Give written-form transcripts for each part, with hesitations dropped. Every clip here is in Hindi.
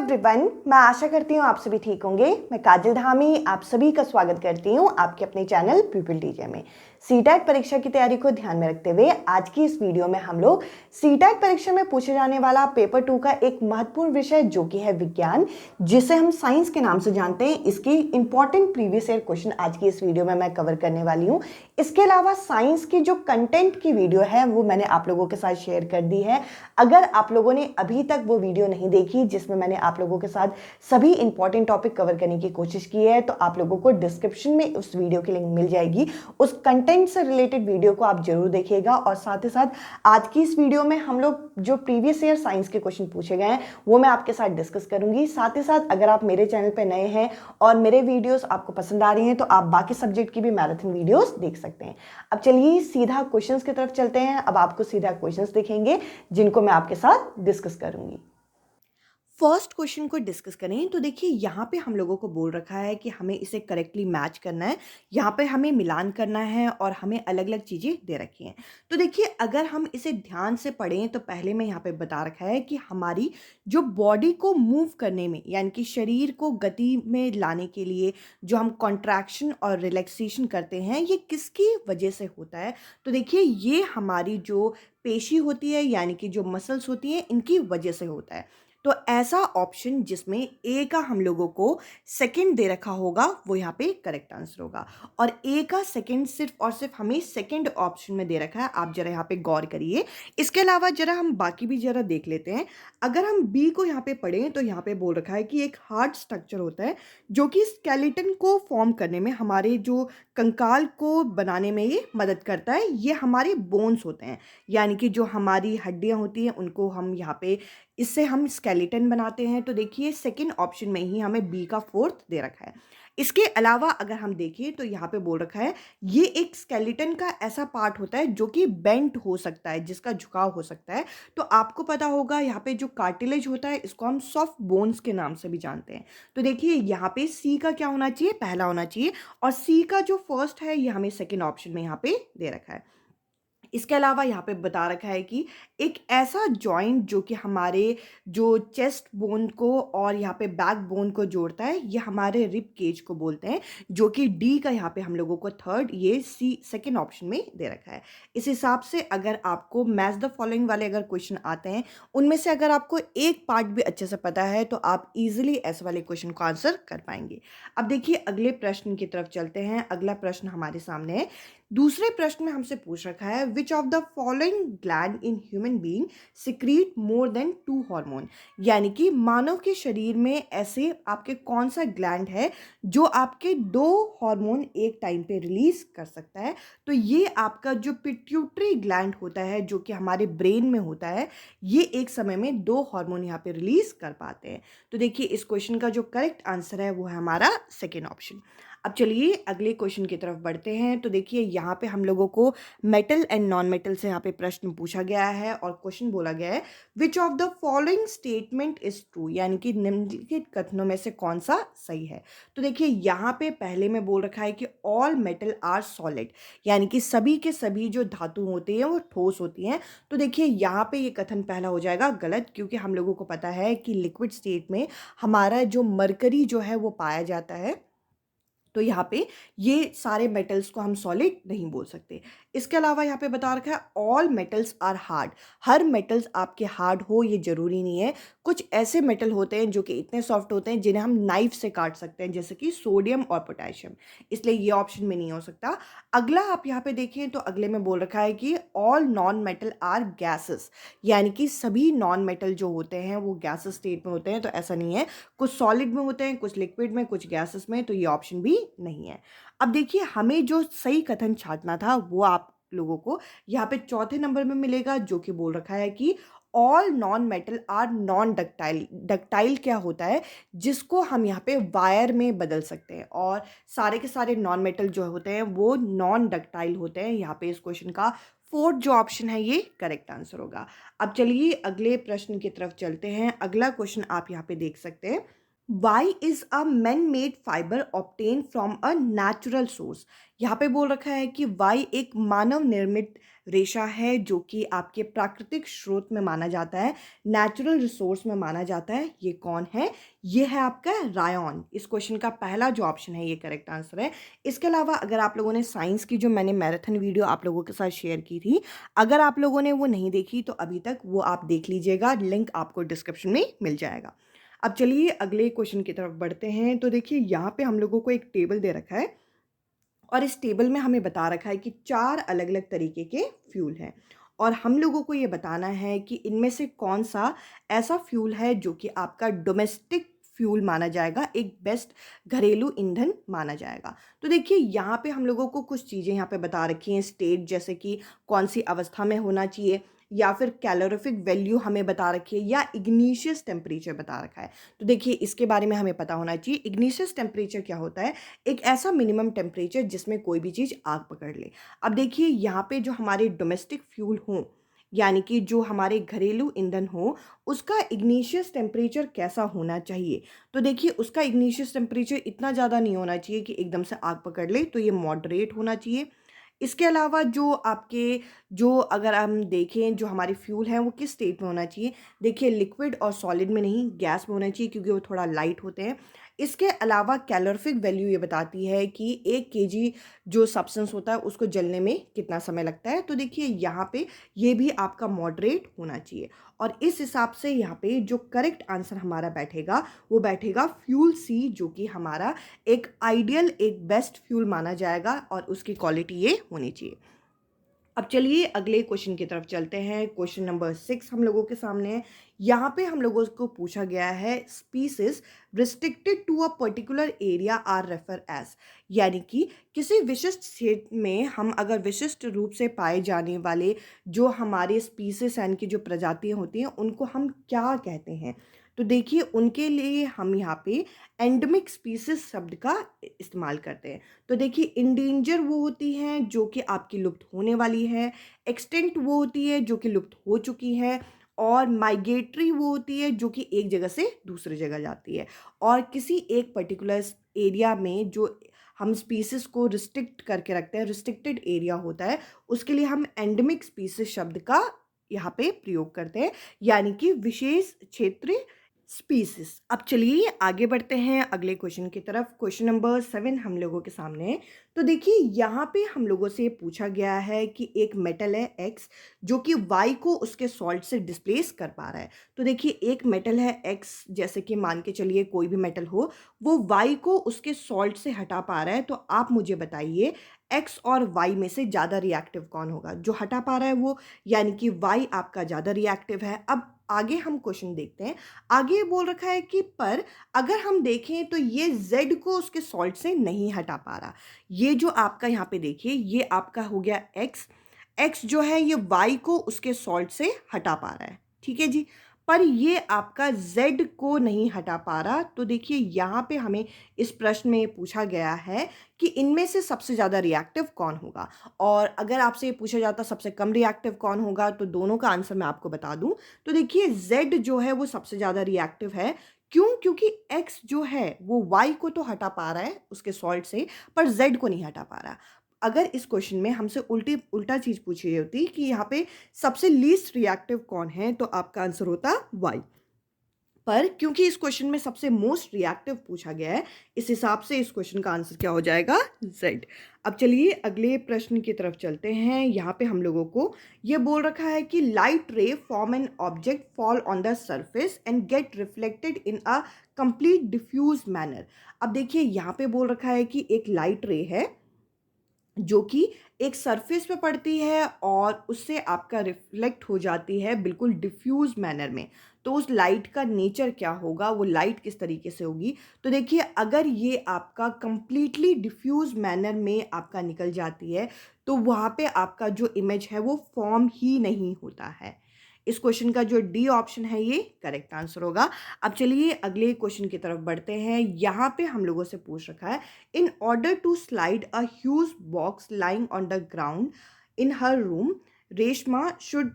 एवरीवन, मैं आशा करती हूँ आप सभी ठीक होंगे। मैं काजल धामी आप सभी का स्वागत करती हूँ आपके अपने चैनल पीपल टीचर में। सीटेट परीक्षा की तैयारी को ध्यान में रखते हुए आज की इस वीडियो में हम लोग सीटेट परीक्षा में पूछे जाने वाला पेपर 2 का एक महत्वपूर्ण विषय जो कि है विज्ञान, जिसे हम साइंस के नाम से जानते हैं, इसकी इंपॉर्टेंट प्रीवियस ईयर क्वेश्चन आज की इस वीडियो में मैं कवर करने वाली हूँ। इसके अलावा साइंस की जो कंटेंट की वीडियो है वो मैंने आप लोगों के साथ शेयर कर दी है। अगर आप लोगों ने अभी तक वो वीडियो नहीं देखी जिसमें मैंने आप लोगों के साथ सभी इंपॉर्टेंट टॉपिक कवर करने की कोशिश की है, तो आप लोगों को डिस्क्रिप्शन में उस वीडियो की लिंक मिल जाएगी। उस कंटेंट से रिलेटेड वीडियो को आप जरूर देखिएगा। और साथ ही साथ आज की इस वीडियो में हम लोग जो प्रीवियस ईयर साइंस के क्वेश्चन पूछे गए हैं वो मैं आपके साथ डिस्कस करूंगी। साथ ही साथ अगर आप मेरे चैनल पर नए हैं और मेरे वीडियोस आपको पसंद आ रही हैं तो आप बाकी सब्जेक्ट की भी मैराथन वीडियोस देख सकते हैं। अब चलिए सीधा क्वेश्चंस की तरफ चलते हैं। अब आपको सीधा क्वेश्चंस दिखेंगे जिनको मैं आपके साथ डिस्कस करूंगी। फर्स्ट क्वेश्चन को डिस्कस करें तो देखिए यहाँ पे हम लोगों को बोल रखा है कि हमें इसे करेक्टली मैच करना है, यहाँ पे हमें मिलान करना है और हमें अलग अलग चीज़ें दे रखी हैं। तो देखिए अगर हम इसे ध्यान से पढ़ें तो पहले में यहाँ पे बता रखा है कि हमारी जो बॉडी को मूव करने में, यानी कि शरीर को गति में लाने के लिए जो हम कॉन्ट्रैक्शन और रिलैक्सेशन करते हैं ये किसकी वजह से होता है। तो देखिए ये हमारी जो पेशी होती है, यानी कि जो मसल्स होती हैं, इनकी वजह से होता है। तो ऐसा ऑप्शन जिसमें ए का हम लोगों को सेकंड दे रखा होगा वो यहाँ पे करेक्ट आंसर होगा। और ए का सेकंड सिर्फ और सिर्फ हमें सेकंड ऑप्शन में दे रखा है, आप जरा यहाँ पे गौर करिए। इसके अलावा जरा हम बाकी भी जरा देख लेते हैं। अगर हम बी को यहाँ पे पढ़ें तो यहाँ पे बोल रखा है कि एक हार्ड स्ट्रक्चर होता है जो कि स्केलेटन को फॉर्म करने में, हमारे जो कंकाल को बनाने में ये मदद करता है। ये हमारे बोन्स होते हैं, यानी कि जो हमारी हड्डियाँ होती हैं उनको हम यहाँ पे, इससे हम स्केलेटन बनाते हैं। तो देखिए सेकंड ऑप्शन में ही हमें बी का फोर्थ दे रखा है। इसके अलावा अगर हम देखें तो यहाँ पे बोल रखा है ये एक स्केलेटन का ऐसा पार्ट होता है जो कि बेंट हो सकता है, जिसका झुकाव हो सकता है। तो आपको पता होगा यहाँ पे जो कार्टिलेज होता है इसको हम सॉफ्ट बोन्स के नाम से भी जानते हैं। तो देखिए यहाँ पे सी का क्या होना चाहिए, पहला होना चाहिए। और सी का जो फर्स्ट है ये हमें सेकेंड ऑप्शन में यहाँ पे दे रखा है। इसके अलावा यहाँ पे बता रखा है कि एक ऐसा जॉइंट जो कि हमारे जो चेस्ट बोन को और यहाँ पे बैक बोन को जोड़ता है, ये हमारे रिब केज को बोलते हैं, जो कि डी का यहाँ पे हम लोगों को थर्ड, ये सी सेकेंड ऑप्शन में दे रखा है। इस हिसाब से अगर आपको मैच द फॉलोइंग वाले अगर क्वेश्चन आते हैं उनमें से अगर आपको एक पार्ट भी अच्छे से पता है तो आप इजिली ऐसे वाले क्वेश्चन को आंसर कर पाएंगे। अब देखिए अगले प्रश्न की तरफ चलते हैं। अगला प्रश्न हमारे सामने है। दूसरे प्रश्न में हमसे पूछ रखा है which of the following gland in human being secrete more than 2 hormone, यानी कि मानव के शरीर में ऐसे आपके कौन सा ग्लैंड है जो आपके 2 हार्मोन एक टाइम पे रिलीज कर सकता है। तो ये आपका जो पिट्यूटरी ग्लैंड होता है जो कि हमारे ब्रेन में होता है, ये एक समय में 2 हार्मोन यहाँ पे रिलीज कर पाते हैं। तो देखिए इस क्वेश्चन का जो करेक्ट आंसर है वो है हमारा सेकेंड ऑप्शन। अब चलिए अगले क्वेश्चन की तरफ बढ़ते हैं। तो देखिए यहाँ पे हम लोगों को मेटल एंड नॉन मेटल से यहाँ पे प्रश्न पूछा गया है और क्वेश्चन बोला गया है which of the following statement is true, यानी कि निम्नलिखित कथनों में से कौन सा सही है। तो देखिए यहाँ पे पहले में बोल रखा है कि ऑल मेटल आर सॉलिड, यानी कि सभी के सभी जो धातु होते हैं वो ठोस होती हैं। तो देखिए यहाँ पे ये कथन पहला हो जाएगा गलत, क्योंकि हम लोगों को पता है कि लिक्विड स्टेट में हमारा जो मरकरी जो है वो पाया जाता है। तो यहाँ पे ये सारे मेटल्स को हम सॉलिड नहीं बोल सकते। इसके अलावा यहाँ पे बता रखा है ऑल मेटल्स आर हार्ड, हर मेटल्स आपके हार्ड हो ये जरूरी नहीं है। कुछ ऐसे मेटल होते हैं जो कि इतने सॉफ्ट होते हैं जिन्हें हम नाइफ से काट सकते हैं, जैसे कि सोडियम और पोटेशियम, इसलिए ये ऑप्शन में नहीं हो सकता। अगला आप यहाँ पे देखें तो अगले में बोल रखा है कि all non metal are gases, यानी कि सभी नॉन मेटल जो होते हैं वो गैसेस स्टेट में होते हैं। तो ऐसा नहीं है, कुछ सॉलिड में होते हैं, कुछ लिक्विड में, कुछ गैसेस में, तो ये ऑप्शन भी नहीं है। अब देखिए हमें जो सही कथन छांटना था वो आप लोगों को यहाँ पे चौथे नंबर में मिलेगा, जो कि बोल रखा है कि all non metal are non ductile. Ductile क्या होता है, जिसको हम यहाँ पे वायर में बदल सकते हैं, और सारे के सारे नॉन मेटल जो होते हैं वो नॉन डक्टाइल होते हैं। यहाँ पे इस क्वेश्चन का फोर्थ जो ऑप्शन है ये करेक्ट आंसर होगा। अब चलिए अगले प्रश्न की तरफ चलते हैं। अगला क्वेश्चन आप यहाँ पे देख सकते हैं Y is a man made fibre obtain from a natural source. यहाँ पे बोल रखा है कि वाई एक मानव निर्मित रेशा है जो कि आपके प्राकृतिक स्रोत में माना जाता है, नेचुरल रिसोर्स में माना जाता है। ये कौन है? ये है आपका रायॉन। इस क्वेश्चन का पहला जो ऑप्शन है ये करेक्ट आंसर है। इसके अलावा अगर आप लोगों ने साइंस की जो मैंने मैराथन वीडियो आप लोगों के साथ शेयर की थी, अगर आप लोगों ने वो नहीं देखी तो अभी तक वो आप देख लीजिएगा, लिंक आपको डिस्क्रिप्शन में मिल जाएगा। अब चलिए अगले क्वेश्चन की तरफ बढ़ते हैं। तो देखिए यहाँ पे हम लोगों को एक टेबल दे रखा है और इस टेबल में हमें बता रखा है कि 4 अलग अलग तरीके के फ्यूल हैं और हम लोगों को ये बताना है कि इनमें से कौन सा ऐसा फ्यूल है जो कि आपका डोमेस्टिक फ्यूल माना जाएगा, एक बेस्ट घरेलू ईंधन माना जाएगा। तो देखिए यहाँ पे हम लोगों को कुछ चीज़ें यहाँ पे बता रखी हैं, स्टेट जैसे कि कौन सी अवस्था में होना चाहिए, या फिर कैलोरीफिक वैल्यू हमें बता रखी है, या इग्निशियस टेम्परेचर बता रखा है। तो देखिए इसके बारे में हमें पता होना चाहिए। इग्निशियस टेम्परेचर क्या होता है? एक ऐसा मिनिमम टेम्परेचर जिसमें कोई भी चीज़ आग पकड़ ले। अब देखिए यहाँ पे जो हमारे डोमेस्टिक फ्यूल हों, यानी कि जो हमारे घरेलू ईंधन हो, उसका इग्निशियस टेम्परेचर कैसा होना चाहिए? तो देखिए उसका इग्निशियस टेम्परेचर इतना ज़्यादा नहीं होना चाहिए कि एकदम से आग पकड़ ले, तो ये मॉडरेट होना चाहिए। इसके अलावा जो आपके जो अगर हम देखें जो हमारे फ्यूल हैं वो किस स्टेट में होना चाहिए? देखिए लिक्विड और सॉलिड में नहीं, गैस में होना चाहिए क्योंकि वो थोड़ा लाइट होते हैं। इसके अलावा कैलोरीफिक वैल्यू ये बताती है कि 1 केजी जो सब्सटेंस होता है उसको जलने में कितना समय लगता है। तो देखिए यहाँ पे ये भी आपका मॉडरेट होना चाहिए और इस हिसाब से यहाँ पे जो करेक्ट आंसर हमारा बैठेगा वो बैठेगा फ्यूल सी, जो कि हमारा एक आइडियल, एक बेस्ट फ्यूल माना जाएगा और उसकी क्वालिटी ये होनी चाहिए। अब चलिए अगले क्वेश्चन की तरफ चलते हैं। क्वेश्चन नंबर 6 हम लोगों के सामने है। यहाँ पे हम लोगों को पूछा गया है species restricted to a particular area are refer as, यानी कि किसी विशिष्ट क्षेत्र में हम अगर विशिष्ट रूप से पाए जाने वाले जो हमारे स्पीसीज यानी कि जो प्रजातियाँ होती हैं उनको हम क्या कहते हैं? तो देखिए उनके लिए हम यहाँ पे एंडेमिक स्पीसीज शब्द का इस्तेमाल करते हैं। तो देखिए इंडेंजर वो होती हैं जो कि आपकी लुप्त होने वाली है, एक्सटिंक्ट वो होती है जो कि लुप्त हो चुकी है, और माइग्रेटरी वो होती है जो कि एक जगह से दूसरी जगह जाती है। और किसी एक पर्टिकुलर एरिया में जो हम स्पीसीज को रिस्ट्रिक्ट करके रखते हैं, रिस्ट्रिक्टेड एरिया होता है, उसके लिए हम एंडेमिक स्पीसीज शब्द का यहाँ पे प्रयोग करते हैं, यानी कि विशेष क्षेत्र स्पीसीज। अब चलिए आगे बढ़ते हैं अगले क्वेश्चन की तरफ। क्वेश्चन नंबर 7 हम लोगों के सामने है। तो देखिए यहाँ पे हम लोगों से पूछा गया है कि एक मेटल है X जो कि Y को उसके सॉल्ट से डिस्प्लेस कर पा रहा है। तो देखिए एक मेटल है X, जैसे कि मान के चलिए कोई भी मेटल हो, वो Y को उसके सॉल्ट से हटा पा रहा है। तो आप मुझे बताइए X और Y में से ज़्यादा रिएक्टिव कौन होगा? जो हटा पा रहा है वो, यानी कि Y आपका ज़्यादा रिएक्टिव है। अब आगे हम क्वेश्चन देखते हैं। आगे बोल रखा है कि पर अगर हम देखें तो ये Z को उसके सॉल्ट से नहीं हटा पा रहा। ये जो आपका यहाँ पे देखिए ये आपका हो गया X जो है ये Y को उसके सॉल्ट से हटा पा रहा है, ठीक है जी, पर ये आपका Z को नहीं हटा पा रहा। तो देखिए यहाँ पे हमें इस प्रश्न में पूछा गया है कि इनमें से सबसे ज़्यादा रिएक्टिव कौन होगा, और अगर आपसे ये पूछा जाता सबसे कम रिएक्टिव कौन होगा, तो दोनों का आंसर मैं आपको बता दूं। तो देखिए Z जो है वो सबसे ज़्यादा रिएक्टिव है। क्यों? क्योंकि X जो है वो Y को तो हटा पा रहा है उसके सॉल्ट से, पर Z को नहीं हटा पा रहा। अगर इस क्वेश्चन में हमसे उल्टा चीज़ पूछी होती कि यहाँ पे सबसे लीस्ट रिएक्टिव कौन है, तो आपका आंसर होता Y। पर क्योंकि इस क्वेश्चन में सबसे मोस्ट रिएक्टिव पूछा गया है, इस हिसाब से इस क्वेश्चन का आंसर क्या हो जाएगा? Z। अब चलिए अगले प्रश्न की तरफ चलते हैं। यहाँ पे हम लोगों को ये बोल रखा है कि light ray form an object fall on the surface and get reflected in a complete diffuse manner. अब देखिए यहाँ पे बोल रखा है कि एक लाइट रे है जो कि एक सरफेस पे पड़ती है और उससे आपका रिफ्लेक्ट हो जाती है बिल्कुल डिफ्यूज मैनर में। तो उस लाइट का नेचर क्या होगा, वो लाइट किस तरीके से होगी? तो देखिए अगर ये आपका कंप्लीटली डिफ्यूज मैनर में आपका निकल जाती है तो वहाँ पे आपका जो इमेज है वो फॉर्म ही नहीं होता है। इस क्वेश्चन का जो डी ऑप्शन है ये करेक्ट आंसर होगा। अब चलिए अगले क्वेश्चन की तरफ बढ़ते हैं। यहाँ पे हम लोगों से पूछ रखा है in order to slide a huge box lying on the ground in her room, Reshma should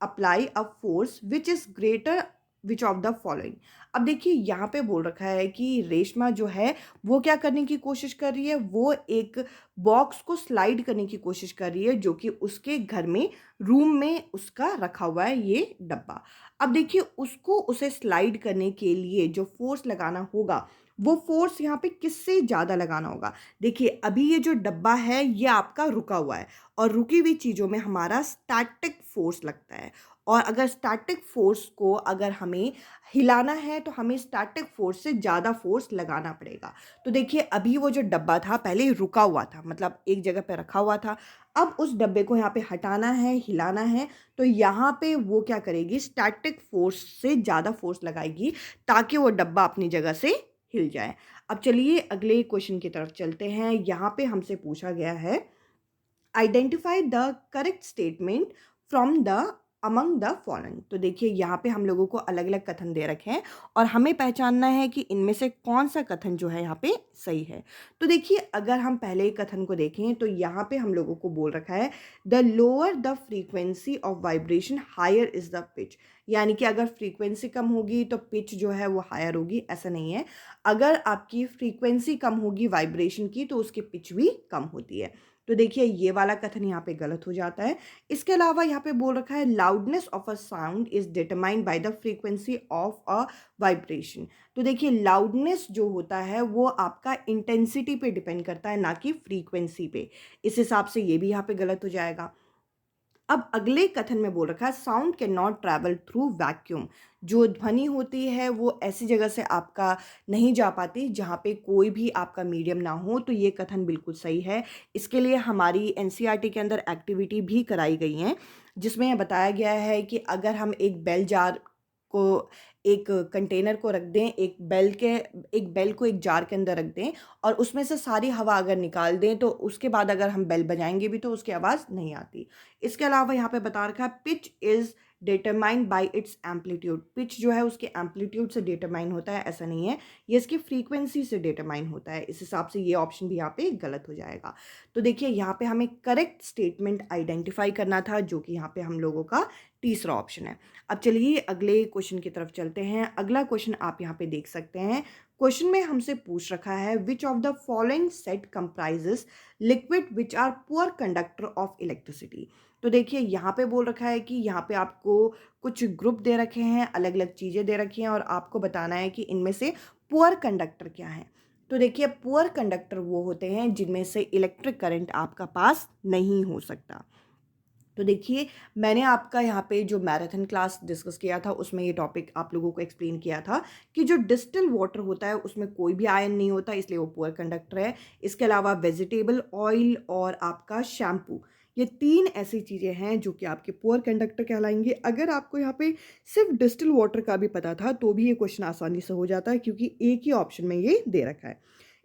apply a force which is greater which of the following. अब देखिए यहाँ पे बोल रखा है कि रेशमा जो है वो क्या करने की कोशिश कर रही है, वो एक बॉक्स को स्लाइड करने की कोशिश कर रही है जो कि उसके घर में रूम में उसका रखा हुआ है ये डब्बा। अब देखिए उसको उसे स्लाइड करने के लिए जो फोर्स लगाना होगा वो फोर्स यहाँ पे किससे ज़्यादा लगाना होगा। देखिए अभी ये जो डब्बा है ये आपका रुका हुआ है और रुकी हुई चीज़ों में हमारा स्टैटिक फोर्स लगता है, और अगर स्टैटिक फोर्स को अगर हमें हिलाना है तो हमें स्टैटिक फोर्स से ज़्यादा फोर्स लगाना पड़ेगा। तो देखिए अभी वो जो डब्बा था पहले रुका हुआ था, मतलब एक जगह पे रखा हुआ था। अब उस डब्बे को यहाँ पे हटाना है, हिलाना है, तो यहाँ पे वो क्या करेगी, स्टैटिक फोर्स से ज़्यादा फोर्स लगाएगी ताकि वो डब्बा अपनी जगह से हिल जाए। अब चलिए अगले क्वेश्चन की तरफ चलते हैं। यहाँ पे हमसे पूछा गया है identify the correct statement from the among the following. तो देखिए यहाँ पे हम लोगों को अलग अलग कथन दे रखे हैं और हमें पहचानना है कि इनमें से कौन सा कथन जो है यहाँ पे सही है। तो देखिए अगर हम पहले कथन को देखें तो यहाँ पे हम लोगों को बोल रखा है the lower the frequency of vibration higher is the pitch, यानी कि अगर फ्रीक्वेंसी कम होगी तो पिच जो है वो हायर होगी, ऐसा नहीं है। अगर आपकी फ्रीक्वेंसी कम होगी वाइब्रेशन की तो उसकी पिच भी कम होती है। तो देखिए ये वाला कथन यहाँ पे गलत हो जाता है। इसके अलावा यहाँ पे बोल रखा है loudness of a sound is determined by the frequency of a vibration. तो देखिए लाउडनेस जो होता है वो आपका इंटेंसिटी पे डिपेंड करता है, ना कि फ्रीक्वेंसी पे। इस हिसाब से ये भी यहाँ पे गलत हो जाएगा। अब अगले कथन में बोल रखा है sound can not travel through vacuum. जो ध्वनि होती है वो ऐसी जगह से आपका नहीं जा पाती जहाँ पे कोई भी आपका मीडियम ना हो, तो ये कथन बिल्कुल सही है। इसके लिए हमारी एनसीईआरटी के अंदर एक्टिविटी भी कराई गई हैं जिसमें यह बताया गया है कि अगर हम एक बेल जार को, एक कंटेनर को रख दें, एक बेल को एक जार के अंदर रख दें और उसमें से सारी हवा अगर निकाल दें तो उसके बाद अगर हम बेल बजाएंगे भी तो उसकी आवाज़ नहीं आती। इसके अलावा यहाँ पे बता रखा है pitch is determined by it's amplitude. Pitch जो है उसके एम्पलीट्यूड से डिटरमाइन होता है, ऐसा नहीं है, ये इसकी फ्रीक्वेंसी से डिटरमाइन होता है। इस हिसाब से ये ऑप्शन भी यहाँ पे गलत हो जाएगा। तो देखिए यहाँ पे हमें करेक्ट स्टेटमेंट आइडेंटिफाई करना था जो कि यहाँ पे हम लोगों का तीसरा ऑप्शन है। अब चलिए अगले क्वेश्चन की तरफ चलते हैं। अगला क्वेश्चन आप यहाँ पे देख सकते हैं। क्वेश्चन में हमसे पूछ रखा है which of the following set comprises liquid which are poor conductor of electricity. तो देखिए यहाँ पे बोल रखा है कि यहाँ पे आपको कुछ ग्रुप दे रखे हैं, अलग अलग चीज़ें दे रखी हैं और आपको बताना है कि इनमें से पुअर कंडक्टर क्या है। तो देखिए पुअर कंडक्टर वो होते हैं जिनमें से इलेक्ट्रिक करंट आपका पास नहीं हो सकता। तो देखिए मैंने आपका यहाँ पे जो मैराथन क्लास डिस्कस किया था उसमें ये टॉपिक आप लोगों को एक्सप्लेन किया था कि जो डिस्टिल वाटर होता है उसमें कोई भी आयन नहीं होता, इसलिए वो पुअर कंडक्टर है। इसके अलावा वेजिटेबल ऑयल और आपका शैम्पू, ये तीन ऐसी चीज़ें हैं जो कि आपके पुअर कंडक्टर कहलाएंगे। अगर आपको यहाँ पे सिर्फ डिस्टिल वाटर का भी पता था तो भी ये क्वेश्चन आसानी से हो जाता है क्योंकि एक ही ऑप्शन में ये दे रखा है।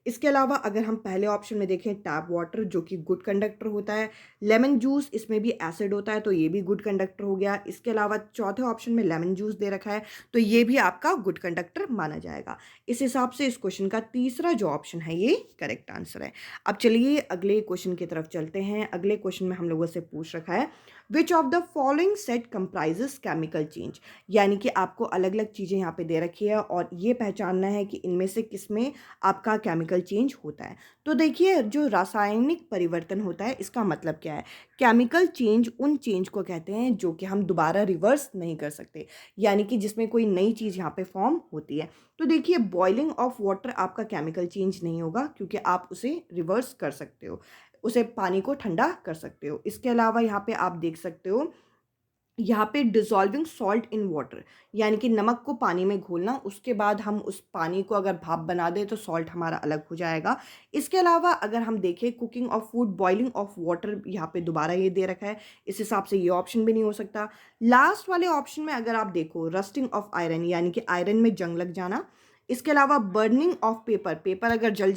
इसके अलावा अगर हम पहले ऑप्शन में देखें टैप वाटर जो कि गुड कंडक्टर होता है, लेमन जूस इसमें भी एसिड होता है तो ये भी गुड कंडक्टर हो गया। इसके अलावा चौथे ऑप्शन में लेमन जूस दे रखा है तो ये भी आपका गुड कंडक्टर माना जाएगा। इस हिसाब से इस क्वेश्चन का तीसरा जो ऑप्शन है ये करेक्ट आंसर है। अब चलिए अगले क्वेश्चन की तरफ चलते हैं। अगले क्वेश्चन में हम लोगों से पूछ रखा है which of the following set comprises chemical change, यानी कि आपको अलग अलग चीज़ें यहाँ पे दे रखी है और ये पहचानना है कि इनमें से किसमें आपका केमिकल चेंज होता है। तो देखिए जो रासायनिक परिवर्तन होता है इसका मतलब क्या है। केमिकल चेंज उन चेंज को कहते हैं जो कि हम दोबारा रिवर्स नहीं कर सकते, यानी कि जिसमें कोई नई चीज़ यहाँ पे फॉर्म होती है। तो देखिए बॉइलिंग ऑफ वाटर आपका केमिकल चेंज नहीं होगा क्योंकि आप उसे रिवर्स कर सकते हो, उसे पानी को ठंडा कर सकते हो। इसके अलावा यहाँ पे आप देख सकते हो यहाँ पे डिसॉल्विंग सॉल्ट इन वाटर, यानी कि नमक को पानी में घोलना, उसके बाद हम उस पानी को अगर भाप बना दें तो सॉल्ट हमारा अलग हो जाएगा। इसके अलावा अगर हम देखें cooking of food, boiling of water, यहाँ पे दोबारा ये दे रखा है, इस हिसाब से ये ऑप्शन भी नहीं हो सकता। लास्ट वाले ऑप्शन में अगर आप देखो रस्टिंग ऑफ आयरन, यानी कि आयरन में जंग लग जाना। इसके अलावा बर्निंग ऑफ पेपर, पेपर अगर जल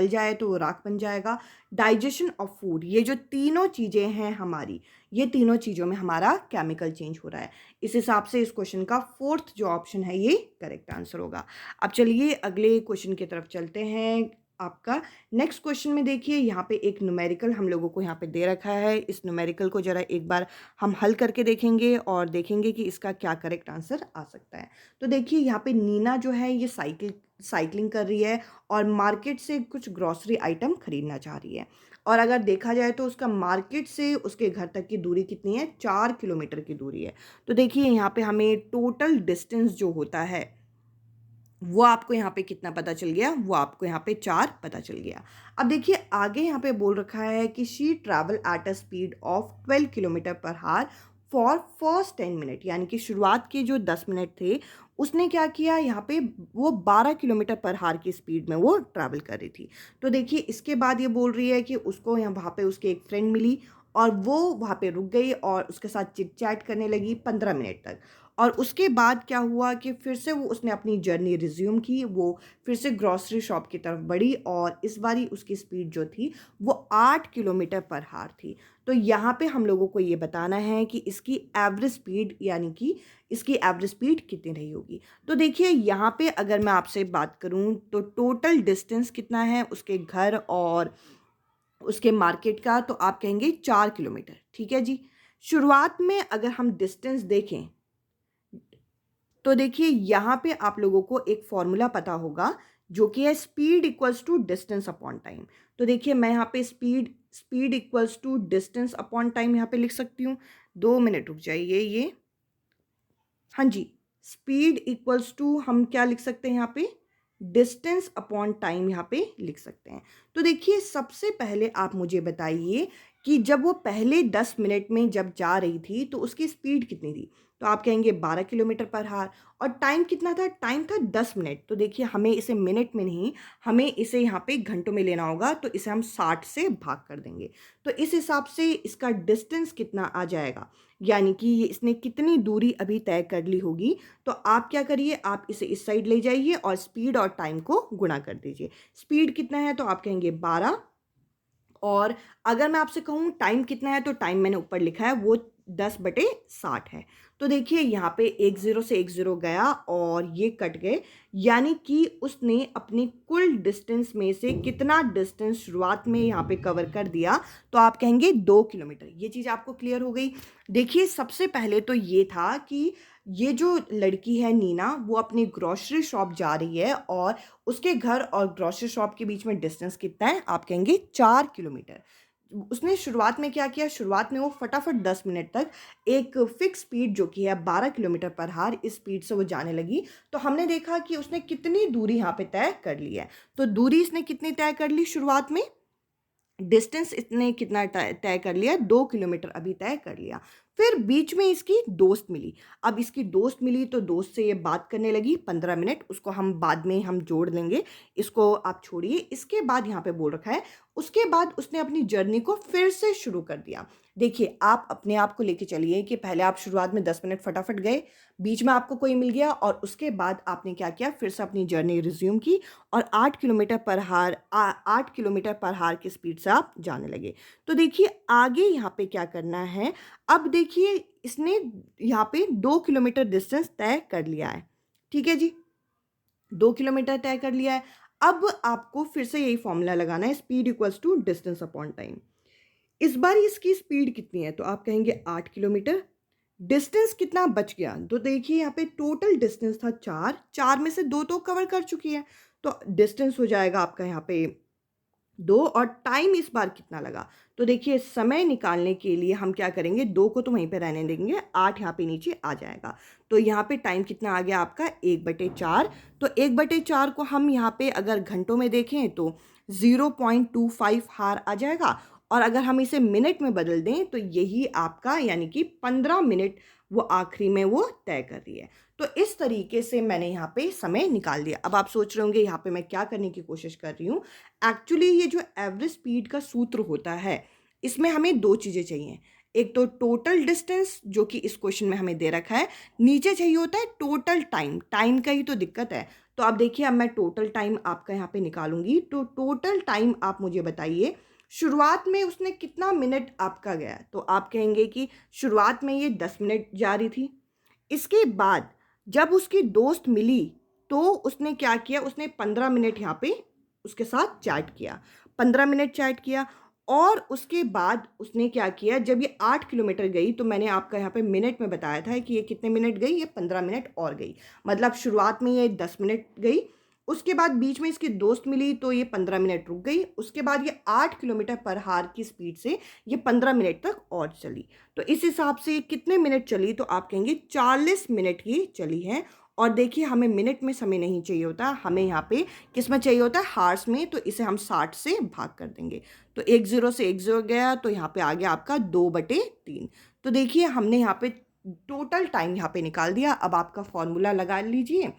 जाए तो वो राख बन जाएगा। डाइजेशन ऑफ फूड, ये जो तीनों चीज़ें हैं हमारी, ये तीनों चीज़ों में हमारा केमिकल चेंज हो रहा है। इस हिसाब से इस क्वेश्चन का फोर्थ जो ऑप्शन है ये करेक्ट आंसर होगा। अब चलिए अगले क्वेश्चन की तरफ चलते हैं। आपका नेक्स्ट क्वेश्चन में देखिए यहाँ पे एक न्यूमेरिकल हम लोगों को यहाँ पे दे रखा है। इस न्यूमेरिकल को ज़रा एक बार हम हल करके देखेंगे और देखेंगे कि इसका क्या करेक्ट आंसर आ सकता है। तो देखिए यहाँ पे नीना जो है ये साइकिलिंग कर रही है और मार्केट से कुछ ग्रॉसरी आइटम खरीदना चाह रही है। और अगर देखा जाए तो उसका मार्केट से उसके घर तक की दूरी कितनी है, 4 किलोमीटर की दूरी है। तो देखिए यहाँ पे हमें टोटल डिस्टेंस जो होता है वो आपको यहाँ पे कितना पता चल गया, वो आपको यहाँ पे 4 पता चल गया। अब देखिए आगे यहाँ पे बोल रखा है कि she travel at a speed of 12 kilometre पर हार फॉर फर्स्ट 10 मिनट, यानी कि शुरुआत के जो 10 मिनट थे उसने क्या किया, यहाँ पे वो 12 किलोमीटर पर हार की स्पीड में वो ट्रैवल कर रही थी। तो देखिए इसके बाद ये बोल रही है कि उसको यहाँ वहाँ पे उसके एक फ्रेंड मिली और वो वहाँ पे रुक गई और उसके साथ चिट चैट करने लगी 15 मिनट तक। और उसके बाद क्या हुआ कि फिर से वो उसने अपनी जर्नी रिज्यूम की, वो फिर से ग्रॉसरी शॉप की तरफ बढ़ी और इस बारी उसकी स्पीड जो थी वो 8 किलोमीटर पर हार थी। तो यहाँ पे हम लोगों को ये बताना है कि इसकी एवरेज स्पीड, यानी कि इसकी एवरेज स्पीड कितनी रही होगी। तो देखिए यहाँ पे अगर मैं आपसे बात करूँ तो टोटल डिस्टेंस कितना है उसके घर और उसके मार्केट का, तो आप कहेंगे 4 किलोमीटर। ठीक है जी। शुरुआत में अगर हम डिस्टेंस देखें तो देखिए यहाँ पे आप लोगों को एक फॉर्मूला पता होगा जो कि है speed equals to distance upon time. तो देखिए मैं यहाँ पे speed equals to distance upon time यहाँ पे लिख सकती हूँ। 2 मिनट रुक जाइए ये, हाँ जी, स्पीड इक्वल्स टू हम क्या लिख सकते हैं यहाँ पे, डिस्टेंस अपॉन टाइम यहाँ पे लिख सकते हैं। तो देखिए सबसे पहले आप मुझे बताइए कि जब वो पहले 10 मिनट में जब जा रही थी तो उसकी स्पीड कितनी थी। तो आप कहेंगे 12 किलोमीटर पर हार। और टाइम कितना था, टाइम था 10 मिनट। तो देखिए हमें इसे मिनट में नहीं, हमें इसे यहाँ पे घंटों में लेना होगा, तो इसे हम 60 से भाग कर देंगे। तो इस हिसाब से इसका डिस्टेंस कितना आ जाएगा, यानी कि ये इसने कितनी दूरी अभी तय कर ली होगी। तो आप क्या करिए, आप इसे इस साइड ले जाइए और स्पीड और टाइम को गुणा कर दीजिए। स्पीड कितना है तो आप कहेंगे 12, और अगर मैं आपसे कहूँ टाइम कितना है तो टाइम मैंने ऊपर लिखा है वो 10/60 है। तो देखिए यहाँ पे 1 0 से 1 0 गया और ये कट गए, यानी कि उसने अपनी कुल डिस्टेंस में से कितना डिस्टेंस शुरुआत में यहाँ पे कवर कर दिया। तो आप कहेंगे 2 किलोमीटर। ये चीज़ आपको क्लियर हो गई। देखिए सबसे पहले तो ये था कि ये जो लड़की है नीना, वो अपनी ग्रॉसरी शॉप जा रही है और उसके घर और ग्रॉसरी शॉप के बीच में डिस्टेंस कितना है, आप कहेंगे 4 किलोमीटर। उसने शुरुआत में क्या किया, शुरुआत में वो फटाफट 10 मिनट तक एक फिक्स स्पीड जो कि है 12 किलोमीटर पर हार, इस स्पीड से वो जाने लगी। तो हमने देखा कि उसने कितनी दूरी यहाँ पे तय कर ली है। तो दूरी इसने कितनी तय कर ली शुरुआत में, डिस्टेंस इतने कितना तय कर लिया, 2 किलोमीटर अभी तय कर लिया। फिर बीच में इसकी दोस्त मिली। अब इसकी दोस्त मिली तो दोस्त से ये बात करने लगी 15 मिनट, उसको हम बाद में हम जोड़ लेंगे, इसको आप छोड़िए। इसके बाद यहाँ पे बोल रखा है उसके बाद उसने अपनी जर्नी को फिर से शुरू कर दिया। देखिए आप अपने आप को लेके चलिए कि पहले आप शुरुआत में 10 मिनट फटाफट गए, बीच में आपको कोई मिल गया और उसके बाद आपने क्या किया, फिर से अपनी जर्नी रिज्यूम की और 8 किलोमीटर पर हार 8 किलोमीटर पर हार की स्पीड से आप जाने लगे। तो देखिए आगे यहाँ पे क्या करना है। अब देखिए इसने यहाँ पे 2 किलोमीटर डिस्टेंस तय कर लिया है। ठीक है जी, 2 किलोमीटर तय कर लिया है। अब आपको फिर से यही फॉर्मूला लगाना है, speed equals to distance upon time. इस बार इसकी स्पीड कितनी है तो आप कहेंगे 8 किलोमीटर। डिस्टेंस कितना बच गया, तो देखिए यहाँ पे टोटल डिस्टेंस था 4 में से 2 तो कवर कर चुकी है, तो डिस्टेंस हो जाएगा आपका यहाँ पे 2। और टाइम इस बार कितना लगा, तो देखिए समय निकालने के लिए हम क्या करेंगे, 2 को तो वहीं पे रहने देंगे, 8 यहाँ पे नीचे आ जाएगा। तो यहाँ पे टाइम कितना आ गया आपका 1/4। तो 1/4 को हम यहाँ पे अगर घंटों में देखें तो 0.25 हार आ जाएगा, और अगर हम इसे मिनट में बदल दें तो यही आपका यानी कि 15 मिनट वो आखिरी में वो तय कर रही है। तो इस तरीके से मैंने यहाँ पे समय निकाल दिया। अब आप सोच रहे होंगे यहाँ पे मैं क्या करने की कोशिश कर रही हूँ। एक्चुअली ये जो एवरेज स्पीड का सूत्र होता है इसमें हमें 2 चीज़ें चाहिए। एक तो टोटल डिस्टेंस जो कि इस क्वेश्चन में हमें दे रखा है, नीचे चाहिए होता है टोटल टाइम। टाइम का ही तो दिक्कत है। तो अब देखिए अब मैं टोटल टाइम आपका यहाँ पे निकालूंगी। तो टोटल टाइम आप मुझे बताइए, शुरुआत में उसने कितना मिनट आपका गया, तो आप कहेंगे कि शुरुआत में ये 10 मिनट जा रही थी। इसके बाद जब उसकी दोस्त मिली तो उसने क्या किया, उसने 15 मिनट यहाँ पे उसके साथ चैट किया, 15 मिनट चैट किया। और उसके बाद उसने क्या किया, जब ये 8 किलोमीटर गई तो मैंने आपका यहाँ पे मिनट में बताया था कि ये कितने मिनट गई, ये 15 मिनट और गई। मतलब शुरुआत में ये 10 मिनट गई, उसके बाद बीच में इसकी दोस्त मिली तो ये 15 मिनट रुक गई, उसके बाद ये 8 किलोमीटर पर हार की स्पीड से ये 15 मिनट तक और चली। तो इस हिसाब से कितने मिनट चली, तो आप कहेंगे 40 मिनट की चली है। और देखिए हमें मिनट में समय नहीं चाहिए होता, हमें यहाँ पे किस में चाहिए होता है, हार्स में। तो इसे हम 60 से भाग कर देंगे, तो 10 से 10 गया, तो यहाँ पे आ गया आपका 2/3। तो देखिए हमने यहाँ पे टोटल टाइम यहाँ पे निकाल दिया। अब आपका फॉर्मूला लगा लीजिए।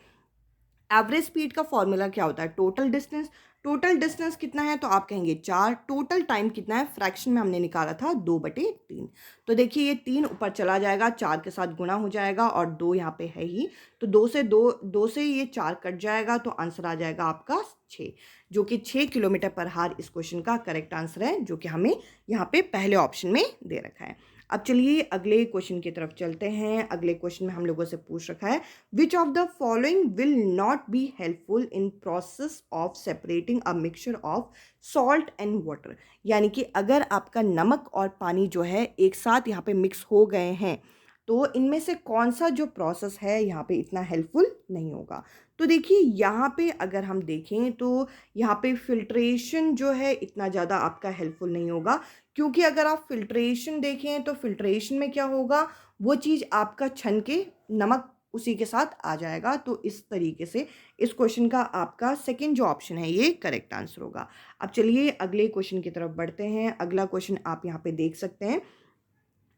एवरेज स्पीड का फॉर्मूला क्या होता है, टोटल डिस्टेंस। टोटल डिस्टेंस कितना है, तो आप कहेंगे 4। टोटल टाइम कितना है, फ्रैक्शन में हमने निकाला था 2/3। तो देखिए ये 3 ऊपर चला जाएगा, 4 के साथ गुणा हो जाएगा, और 2 यहाँ पे है ही, तो 2 से ये 4 कट जाएगा, तो आंसर आ जाएगा आपका 6, जो कि 6 किलोमीटर पर हार इस क्वेश्चन का करेक्ट आंसर है, जो कि हमें यहाँ पे पहले ऑप्शन में दे रखा है। अब चलिए अगले क्वेश्चन की तरफ चलते हैं। अगले क्वेश्चन में हम लोगों से पूछ रखा है, which of the following will not be helpful in process of separating a mixture of salt and water. यानी कि अगर आपका नमक और पानी जो है एक साथ यहाँ पे मिक्स हो गए हैं, तो इनमें से कौन सा जो प्रोसेस है यहाँ पे इतना हेल्पफुल नहीं होगा। तो देखिए यहाँ पे अगर हम देखें तो यहाँ पे फिल्ट्रेशन जो है इतना ज़्यादा आपका हेल्पफुल नहीं होगा, क्योंकि अगर आप फिल्ट्रेशन देखें तो फिल्ट्रेशन में क्या होगा, वो चीज़ आपका छन के नमक उसी के साथ आ जाएगा। तो इस तरीके से इस क्वेश्चन का आपका सेकंड जो ऑप्शन है ये करेक्ट आंसर होगा। अब चलिए अगले क्वेश्चन की तरफ बढ़ते हैं। अगला क्वेश्चन आप यहाँ पे देख सकते हैं।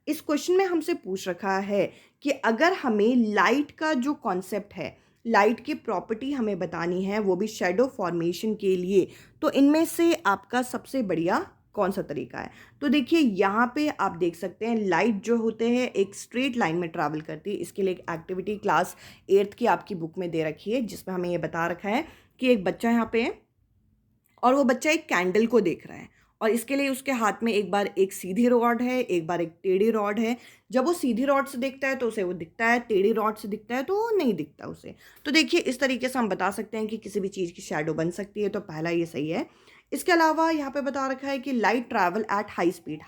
इस क्वेश्चन में हमसे पूछ रखा है कि अगर हमें लाइट का जो कॉन्सेप्ट है, लाइट की प्रॉपर्टी हमें बतानी है, वो भी शैडो फॉर्मेशन के लिए, तो इनमें से आपका सबसे बढ़िया कौन सा तरीका है। तो देखिए यहाँ पे आप देख सकते हैं, लाइट जो होते हैं एक स्ट्रेट लाइन में ट्रैवल करती है। इसके लिए एक एक्टिविटी क्लास 8th की आपकी बुक में दे रखी है, जिसमें हमें ये बता रखा है कि एक बच्चा यहाँ पे है और वो बच्चा एक कैंडल को देख रहा है, और इसके लिए उसके हाथ में एक बार एक सीधी रॉड है, एक बार एक टेढ़ी रॉड है। जब वो सीधी रॉड से दिखता है तो उसे वो दिखता है, टेढ़ी रॉड से दिखता है तो वो नहीं दिखता उसे। तो देखिए इस तरीके से हम बता सकते हैं कि किसी भी चीज़ की शैडो बन सकती है, तो पहला ये सही है। इसके अलावा यहाँ पे बता रखा है कि light travel at high speed,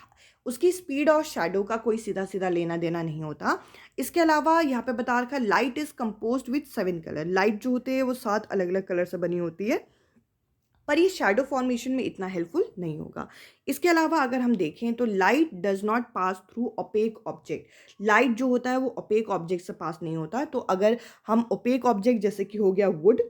उसकी स्पीड और शैडो का कोई सीधा सीधा लेना देना नहीं होता। इसके अलावा यहाँ पे बता रखा है light is composed with 7 colour, light जो होते हैं वो 7 अलग अलग कलर से बनी होती है, पर ये शैडो फॉर्मेशन में इतना हेल्पफुल नहीं होगा। इसके अलावा अगर हम देखें तो light does not pass through opaque object, light जो होता है वो ओपेक ऑब्जेक्ट से पास नहीं होता। तो अगर हम ओपेक ऑब्जेक्ट जैसे कि हो गया वुड,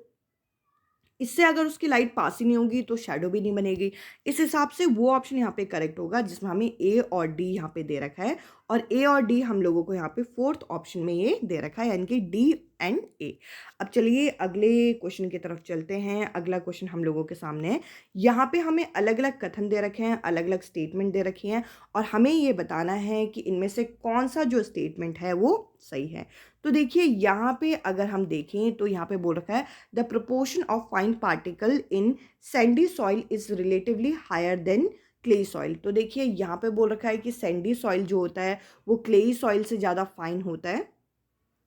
इससे अगर उसकी लाइट पास ही नहीं होगी तो शैडो भी नहीं बनेगी। इस हिसाब से वो ऑप्शन यहाँ पे करेक्ट होगा, जिसमें हमें ए और डी यहाँ पे दे रखा है, और ए और डी हम लोगों को यहाँ पे 4th ऑप्शन में ये दे रखा है, यानी कि डी एंड ए। अब चलिए अगले क्वेश्चन की तरफ चलते हैं। अगला क्वेश्चन हम लोगों के सामने है। यहाँ पे हमें अलग अलग कथन दे रखे हैं, अलग अलग स्टेटमेंट दे रखी हैं, और हमें ये बताना है कि इनमें से कौन सा जो स्टेटमेंट है वो सही है। तो देखिए यहाँ पे अगर हम देखें तो यहाँ पे बोल रखा है, the proportion of fine particle in sandy soil is relatively higher than clay soil. तो देखिए यहाँ पे बोल रखा है कि सैंडी सॉइल जो होता है वो क्ले सॉइल से ज़्यादा फाइन होता है,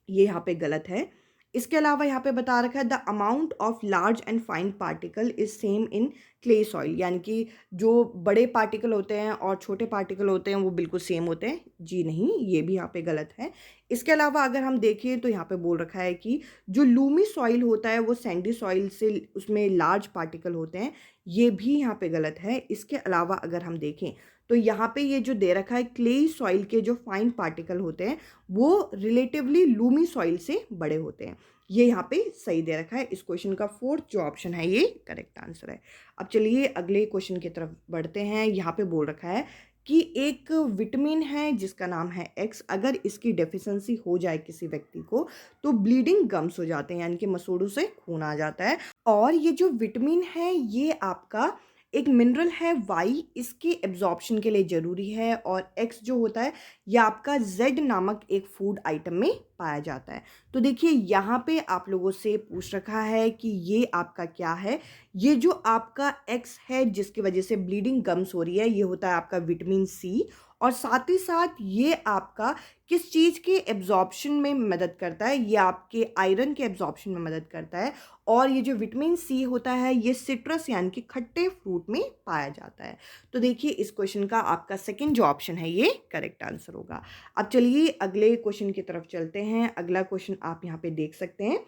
ये यहाँ पे गलत है। इसके अलावा यहाँ पे बता रखा है the amount of large and fine particle is same in clay soil, यानी कि जो बड़े पार्टिकल होते हैं और छोटे पार्टिकल होते हैं वो बिल्कुल सेम होते हैं, जी नहीं, ये भी यहाँ पे गलत है। इसके अलावा अगर हम देखें तो यहाँ पे बोल रखा है कि जो लूमी सॉइल होता है वो सैंडी सॉइल से उसमें लार्ज पार्टिकल होते हैं, ये भी यहाँ पे गलत है। इसके अलावा अगर हम देखें तो यहाँ पे ये जो दे रखा है क्ले सॉइल के जो फाइन पार्टिकल होते हैं वो रिलेटिवली लूमी सॉइल से बड़े होते हैं, ये यहाँ पे सही दे रखा है। इस क्वेश्चन का 4th जो ऑप्शन है ये करेक्ट आंसर है। अब चलिए अगले क्वेश्चन की तरफ बढ़ते हैं। यहाँ पे बोल रखा है कि एक विटामिन है जिसका नाम है एक्स, अगर इसकी डेफिशिएंसी हो जाए किसी व्यक्ति को तो ब्लीडिंग गम्स हो जाते हैं, यानी कि मसूड़ों से खून आ जाता है। और ये जो विटामिन है ये आपका एक मिनरल है वाई, इसके एब्जॉर्प्शन के लिए ज़रूरी है, और एक्स जो होता है ये आपका जेड नामक एक फूड आइटम में पाया जाता है। तो तो देखिए यहाँ पे आप लोगों से पूछ रखा है कि ये आपका क्या है। ये जो आपका एक्स है जिसकी वजह से ब्लीडिंग गम्स हो रही है, ये होता है आपका विटामिन सी। और साथ ही साथ ये आपका किस चीज़ के एब्जॉर्प्शन में मदद करता है, ये आपके आयरन के एब्जॉर्प्शन में मदद करता है। और ये जो विटामिन सी होता है ये सिट्रस यानी कि खट्टे फ्रूट में पाया जाता है। तो देखिए इस क्वेश्चन का आपका सेकंड जो ऑप्शन है ये करेक्ट आंसर होगा। अब चलिए अगले क्वेश्चन की तरफ चलते हैं। अगला क्वेश्चन आप यहाँ पे देख सकते हैं।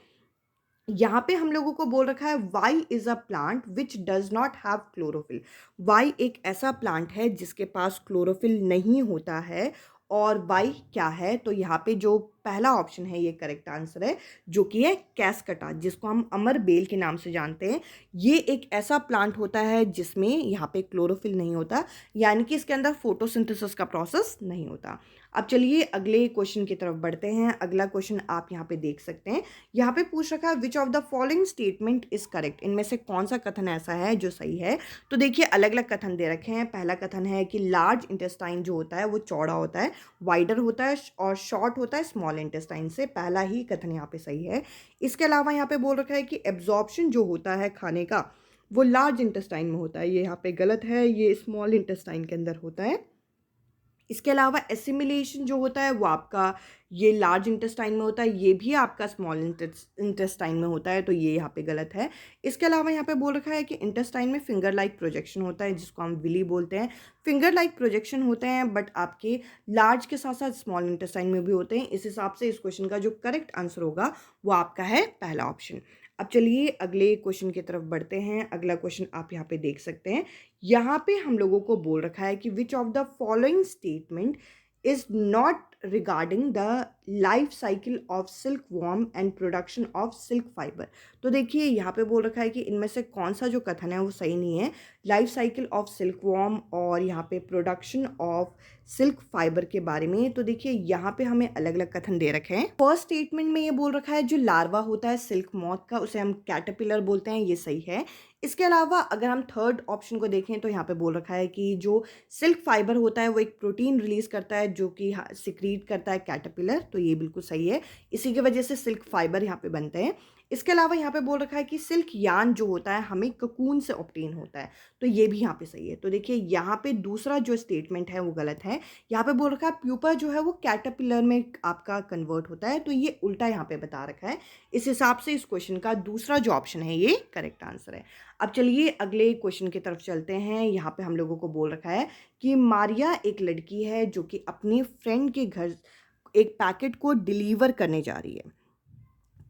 यहाँ पे हम लोगों को बोल रखा है Y is a plant which does not have chlorophyll. Y एक ऐसा प्लांट है जिसके पास क्लोरोफिल नहीं होता है। और वाई क्या है, तो यहाँ पे जो पहला ऑप्शन है ये करेक्ट आंसर है, जो कि है कैस्कटा, जिसको हम अमर बेल के नाम से जानते हैं। ये एक ऐसा प्लांट होता है जिसमें यहाँ पे क्लोरोफिल नहीं होता, यानी कि इसके अंदर फोटोसिंथेसिस का प्रोसेस नहीं होता। अब चलिए अगले क्वेश्चन की तरफ बढ़ते हैं। अगला क्वेश्चन आप यहाँ पे देख सकते हैं। यहाँ पे पूछ रखा है which of the following statement is correct. इनमें से कौन सा कथन ऐसा है जो सही है। तो देखिए अलग अलग कथन दे रखे हैं। पहला कथन है कि लार्ज इंटेस्टाइन जो होता है वो चौड़ा होता है, वाइडर होता है और शॉर्ट होता है स्मॉल इंटेस्टाइन से। पहला ही कथन यहाँ पे सही है। इसके अलावा यहाँ पे बोल रखा है कि एब्जॉर्प्शन जो होता है खाने का वो लार्ज इंटेस्टाइन में होता है, ये यहाँ पे गलत है, ये स्मॉल इंटेस्टाइन के अंदर होता है। इसके अलावा एसिमिलेशन जो होता है वो आपका ये लार्ज इंटेस्टाइन में होता है, ये भी आपका स्मॉल इंटेस्टाइन में होता है, तो ये यहाँ पे गलत है। इसके अलावा यहाँ पे बोल रखा है कि इंटेस्टाइन में फिंगर लाइक प्रोजेक्शन होता है जिसको हम विली बोलते हैं। फिंगर लाइक प्रोजेक्शन होते हैं बट आपके लार्ज के साथ साथ स्मॉल इंटेस्टाइन में भी होते हैं। इस हिसाब से इस क्वेश्चन का जो करेक्ट आंसर होगा वो आपका है पहला ऑप्शन। अब चलिए अगले क्वेश्चन की तरफ बढ़ते हैं। अगला क्वेश्चन आप यहाँ पे देख सकते हैं। यहाँ पे हम लोगों को बोल रखा है कि विच of the following statement is not regarding the life cycle of silk worm and production of silk fibre. तो देखिए यहाँ पे बोल रखा है कि इनमें से कौन सा जो कथन है वो सही नहीं है। Life cycle of silk worm और यहाँ पे प्रोडक्शन ऑफ सिल्क फाइबर के बारे में। तो देखिए यहाँ पे हमें अलग अलग कथन दे रखे हैं। फर्स्ट स्टेटमेंट में ये बोल रखा है जो लार्वा होता है सिल्क मॉथ का उसे हम कैटरपिलर बोलते हैं, ये सही है। इसके अलावा अगर हम थर्ड ऑप्शन को देखें तो यहाँ पे बोल रखा है कि जो सिल्क फाइबर होता है वो एक प्रोटीन रिलीज करता है जो कि सिक्रीट करता है कैटरपिलर, तो ये बिल्कुल सही है। इसी की वजह से सिल्क फाइबर यहाँ पे बनते हैं। इसके अलावा यहाँ पे बोल रखा है कि सिल्क यार्न जो होता है हमें ककून से ऑब्टेन होता है, तो ये भी यहाँ पे सही है। तो देखिए यहाँ पे दूसरा जो स्टेटमेंट है वो गलत है। यहाँ पे बोल रखा है प्यूपा जो है वो कैटरपिलर में आपका कन्वर्ट होता है, तो ये उल्टा यहाँ पे बता रखा है। इस हिसाब से इस क्वेश्चन का दूसरा जो ऑप्शन है ये करेक्ट आंसर है। अब चलिए अगले क्वेश्चन की तरफ चलते हैं। यहाँ पे हम लोगों को बोल रखा है कि मारिया एक लड़की है जो कि अपने फ्रेंड के घर एक पैकेट को डिलीवर करने जा रही है।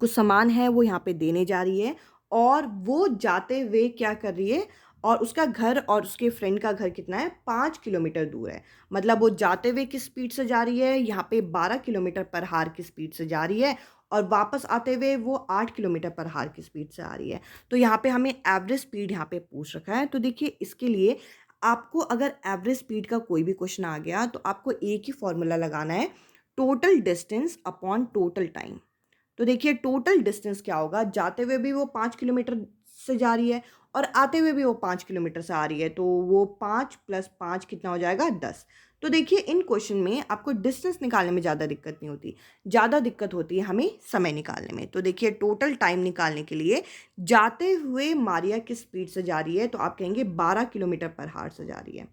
कुछ सामान है वो यहाँ पे देने जा रही है और वो जाते हुए क्या कर रही है, और उसका घर और उसके फ्रेंड का घर कितना है, 5 किलोमीटर दूर है। मतलब वो जाते हुए किस स्पीड से जा रही है, यहाँ पे 12 किलोमीटर पर हार की स्पीड से जा रही है और वापस आते हुए वो 8 किलोमीटर पर हार की स्पीड से आ रही है। तो यहाँ पे हमें एवरेज स्पीड यहाँ पे पूछ रखा है। तो देखिए इसके लिए आपको अगर एवरेज स्पीड का कोई भी क्वेश्चन आ गया तो आपको एक ही फॉर्मूला लगाना है, total distance upon total time. तो देखिए टोटल डिस्टेंस क्या होगा, जाते हुए भी वो 5 किलोमीटर से जा रही है और आते हुए भी वो 5 किलोमीटर से आ रही है, तो वो 5 + 5 कितना हो जाएगा, 10। तो देखिए इन क्वेश्चन में आपको डिस्टेंस निकालने में ज़्यादा दिक्कत नहीं होती, ज़्यादा दिक्कत होती है हमें समय निकालने में। तो देखिए टोटल टाइम निकालने के लिए जाते हुए मारिया किस स्पीड से जा रही है, तो आप कहेंगे 12 किलोमीटर पर हार से जा रही है,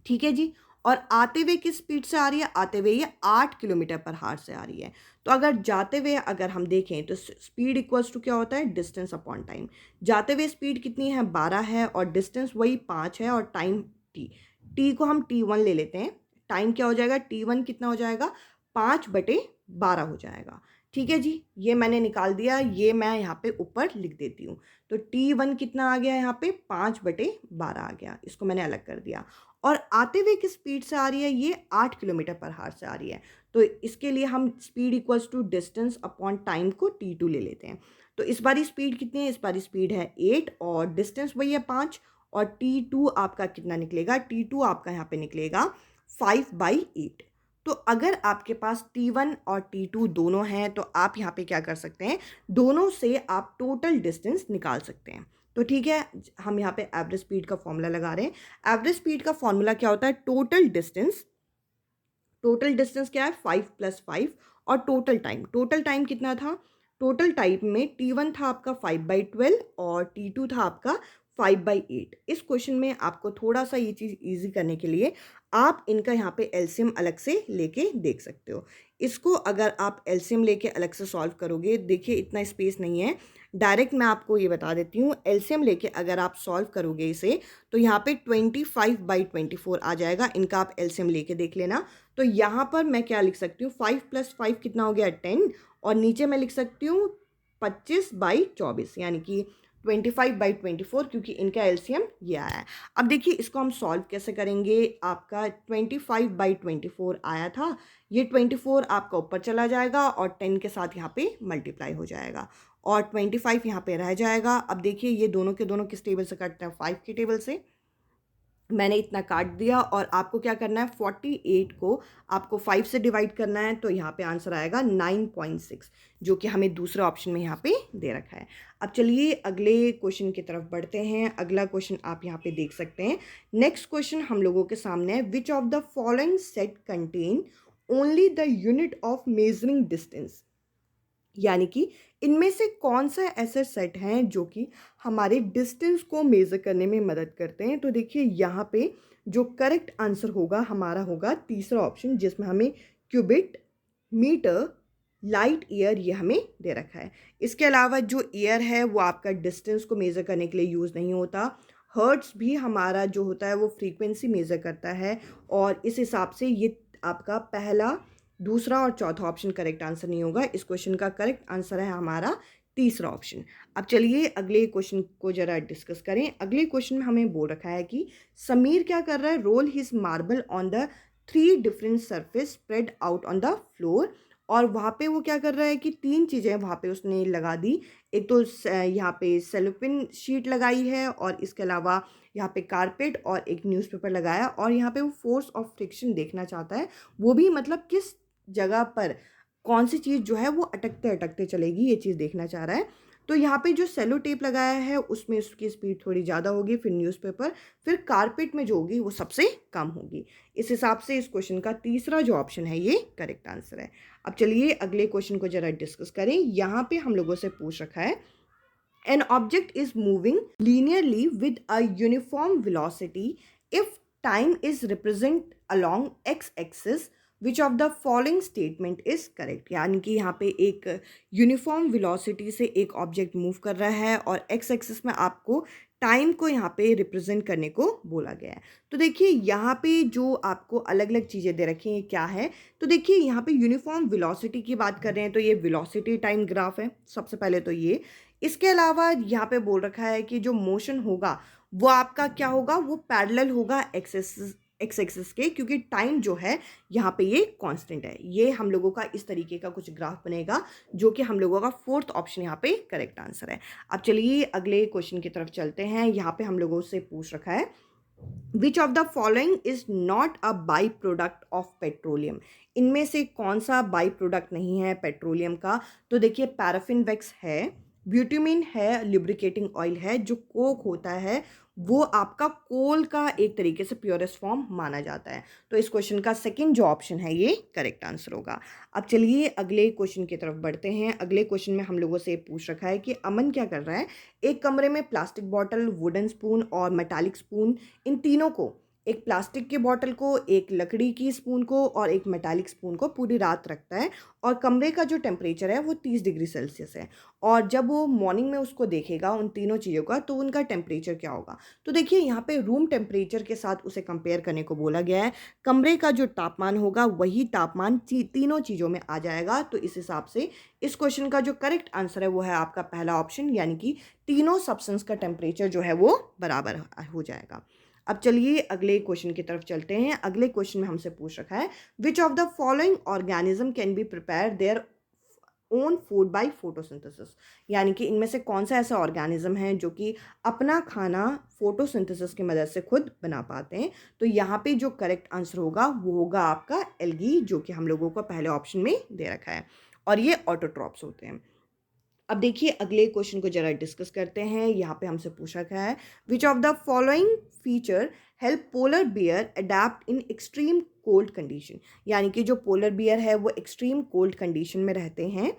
ठीक है जी। और आते हुए किस स्पीड से आ रही है, आते हुए ये 8 किलोमीटर पर हार से आ रही है। तो अगर जाते हुए अगर हम देखें तो स्पीड इक्वल्स टू क्या होता है, डिस्टेंस अपॉन टाइम। जाते हुए स्पीड कितनी है, 12 है और डिस्टेंस वही 5 है और टाइम टी को हम T1 ले लेते हैं। टाइम क्या हो जाएगा, T1 कितना हो जाएगा, 5/12 हो जाएगा। ठीक है जी, ये मैंने निकाल दिया, ये मैं यहाँ पे ऊपर लिख देती हूँ। तो T1 कितना आ गया यहाँ पे, 5/12 आ गया, इसको मैंने अलग कर दिया। और आते हुए किस स्पीड से आ रही है, ये 8 किलोमीटर पर हार से आ रही है। तो इसके लिए हम speed equals to distance upon time को T2 ले लेते हैं। तो इस बारी स्पीड कितनी है, इस बारी स्पीड है 8 और डिस्टेंस वही है 5 और T2 आपका कितना निकलेगा, T2 आपका यहाँ पे निकलेगा 5/8। तो अगर आपके पास T1 और T2 दोनों हैं तो आप यहाँ पे क्या कर सकते हैं, दोनों से आप टोटल डिस्टेंस निकाल सकते हैं। तो ठीक है, हम यहाँ पे एवरेज स्पीड का फॉर्मूला लगा रहे हैं। एवरेज स्पीड का फॉर्मूला क्या होता है, टोटल डिस्टेंस क्या है, 5 + 5 और टोटल टाइम कितना था? टोटल टाइम में T1 था आपका 5/12 और T2 था आपका 5/8। इस क्वेश्चन में आपको थोड़ा सा ये चीज़ ईजी करने के लिए आप इनका यहाँ पे एलसीएम अलग से लेके देख सकते हो। इसको अगर आप एलसीएम लेके अलग से सॉल्व करोगे, देखिए इतना स्पेस नहीं है, डायरेक्ट मैं आपको ये बता देती हूँ, एलसीएम लेके अगर आप सॉल्व करोगे इसे तो यहाँ पे 25/24 आ जाएगा। इनका आप एलसीएम लेके देख लेना। तो यहाँ पर मैं क्या लिख सकती हूँ, 5 + 5 कितना हो गया? 10। और नीचे मैं लिख सकती हूँ 25/24 यानी कि 25/24, क्योंकि इनका एलसीएम ये आया है। अब देखिए इसको हम सॉल्व कैसे करेंगे। आपका 25/24 आया था, ये 24 आपका ऊपर चला जाएगा और 10 के साथ यहाँ पे मल्टीप्लाई हो जाएगा और 25 यहाँ पे रह जाएगा। अब देखिए ये दोनों के दोनों किस टेबल से कटते हैं? 5 की टेबल से। मैंने इतना काट दिया और आपको क्या करना है, 48 को आपको 5 से डिवाइड करना है। तो यहाँ पे आंसर आएगा 9.6, जो कि हमें दूसरे ऑप्शन में यहाँ पे दे रखा है। अब चलिए अगले क्वेश्चन की तरफ बढ़ते हैं। अगला क्वेश्चन आप यहाँ पे देख सकते हैं। नेक्स्ट क्वेश्चन हम लोगों के सामने है, which of the following set contain only the unit of measuring distance, यानी कि इनमें से कौन सा ऐसे सेट हैं जो कि हमारे डिस्टेंस को मेज़र करने में मदद करते हैं। तो देखिए यहाँ पे जो करेक्ट आंसर होगा हमारा होगा तीसरा ऑप्शन, जिसमें हमें क्यूबिट, मीटर, लाइट ईयर ये हमें दे रखा है। इसके अलावा जो ईयर है वो आपका डिस्टेंस को मेज़र करने के लिए यूज़ नहीं होता। हर्ट्स भी हमारा जो होता है वो फ्रीक्वेंसी मेज़र करता है और इस हिसाब से ये आपका पहला, दूसरा और चौथा ऑप्शन करेक्ट आंसर नहीं होगा। इस क्वेश्चन का करेक्ट आंसर है हमारा तीसरा ऑप्शन। अब चलिए अगले क्वेश्चन को जरा डिस्कस करें। अगले क्वेश्चन में हमें बोल रखा है कि समीर क्या कर रहा है, roll his marble on the 3 different surface spread out on the floor. और वहाँ पे वो क्या कर रहा है कि 3 चीज़ें वहाँ पे उसने लगा दी। एक तो यहाँ पे सेलोपिन शीट लगाई है और इसके अलावा यहाँ पे कारपेट और एक न्यूज़पेपर लगाया और यहाँ पे वो फोर्स ऑफ फ्रिक्शन देखना चाहता है, वो भी मतलब किस जगह पर कौन सी चीज़ जो है वो अटकते अटकते चलेगी, ये चीज़ देखना चाह रहा है। तो यहाँ पे जो सेलो टेप लगाया है उसमें उसकी स्पीड थोड़ी ज़्यादा होगी, फिर न्यूज़पेपर, फिर कारपेट में जो होगी वो सबसे कम होगी। इस हिसाब से इस क्वेश्चन का तीसरा जो ऑप्शन है ये करेक्ट आंसर है। अब चलिए अगले क्वेश्चन को जरा डिस्कस करें। यहाँ पे हम लोगों से पूछ रखा है, an object is moving linearly with a uniform velocity if time is represented along x-axis, which of the following statement is correct। यानी कि यहाँ पे एक यूनिफॉर्म वेलोसिटी से एक ऑब्जेक्ट मूव कर रहा है और एक्स एक्सिस में आपको टाइम को यहाँ पे रिप्रेजेंट करने को बोला गया है। तो देखिए यहाँ पे जो आपको अलग अलग चीज़ें दे रखी हैं क्या है, तो देखिए यहाँ पे यूनिफॉर्म वेलोसिटी की बात कर रहे हैं तो ये वेलोसिटी टाइम ग्राफ है सबसे पहले तो ये। इसके अलावा यहाँ पे बोल रखा है कि जो मोशन होगा वो आपका क्या होगा, वो पैरेलल होगा एक्स एक्सिस के, क्योंकि टाइम जो है यहाँ पे ये कांस्टेंट है। ये हम लोगों का इस तरीके का कुछ ग्राफ बनेगा जो कि हम लोगों का फोर्थ ऑप्शन यहाँ पे करेक्ट आंसर है। अब चलिए अगले क्वेश्चन की तरफ चलते हैं। यहाँ पे हम लोगों से पूछ रखा है, which of the following is not a by product of petroleum. इनमें से कौन सा बाई प्रोडक्ट नहीं है पेट्रोलियम का। तो देखिए पैराफिन वैक्स है, ब्यूटामीन है, लिब्रिकेटिंग ऑयल है, जो कोक होता है वो आपका कोल का एक तरीके से प्योरेस्ट फॉर्म माना जाता है। तो इस क्वेश्चन का सेकंड जो ऑप्शन है ये करेक्ट आंसर होगा। अब चलिए अगले क्वेश्चन की तरफ बढ़ते हैं। अगले क्वेश्चन में हम लोगों से पूछ रखा है कि अमन क्या कर रहा है, एक कमरे में प्लास्टिक बॉटल, वुडन स्पून और मेटालिक स्पून, इन तीनों को, एक प्लास्टिक की बॉटल को, एक लकड़ी की स्पून को और एक मेटालिक स्पून को पूरी रात रखता है और कमरे का जो टेम्परेचर है वो 30 डिग्री सेल्सियस है। और जब वो मॉर्निंग में उसको देखेगा उन तीनों चीज़ों का तो उनका टेम्परेचर क्या होगा। तो देखिए यहाँ पे रूम टेम्परेचर के साथ उसे कंपेयर करने को बोला गया है। कमरे का जो तापमान होगा वही तापमान तीनों चीज़ों में आ जाएगा। तो इस हिसाब से इस क्वेश्चन का जो करेक्ट आंसर है वो है आपका पहला ऑप्शन, यानी कि तीनों सब्सटेंस का टेम्परेचर जो है वो बराबर हो जाएगा। अब चलिए अगले क्वेश्चन की तरफ चलते हैं। अगले क्वेश्चन में हमसे पूछ रखा है, which of the following organism can be prepare their own food by photosynthesis. यानी कि इनमें से कौन सा ऐसा ऑर्गेनिज्म है जो कि अपना खाना फोटोसिंथेसिस की मदद से खुद बना पाते हैं। तो यहाँ पे जो करेक्ट आंसर होगा वो होगा आपका एल्गी, जो कि हम लोगों को पहले ऑप्शन में दे रखा है और ये ऑटोट्रॉप्स होते हैं। अब देखिए अगले क्वेश्चन को जरा डिस्कस करते हैं। यहाँ पे हमसे पूछा गया है, which of the following feature help polar bear adapt in extreme cold condition. यानी कि जो पोलर बियर है वो एक्सट्रीम कोल्ड कंडीशन में रहते हैं,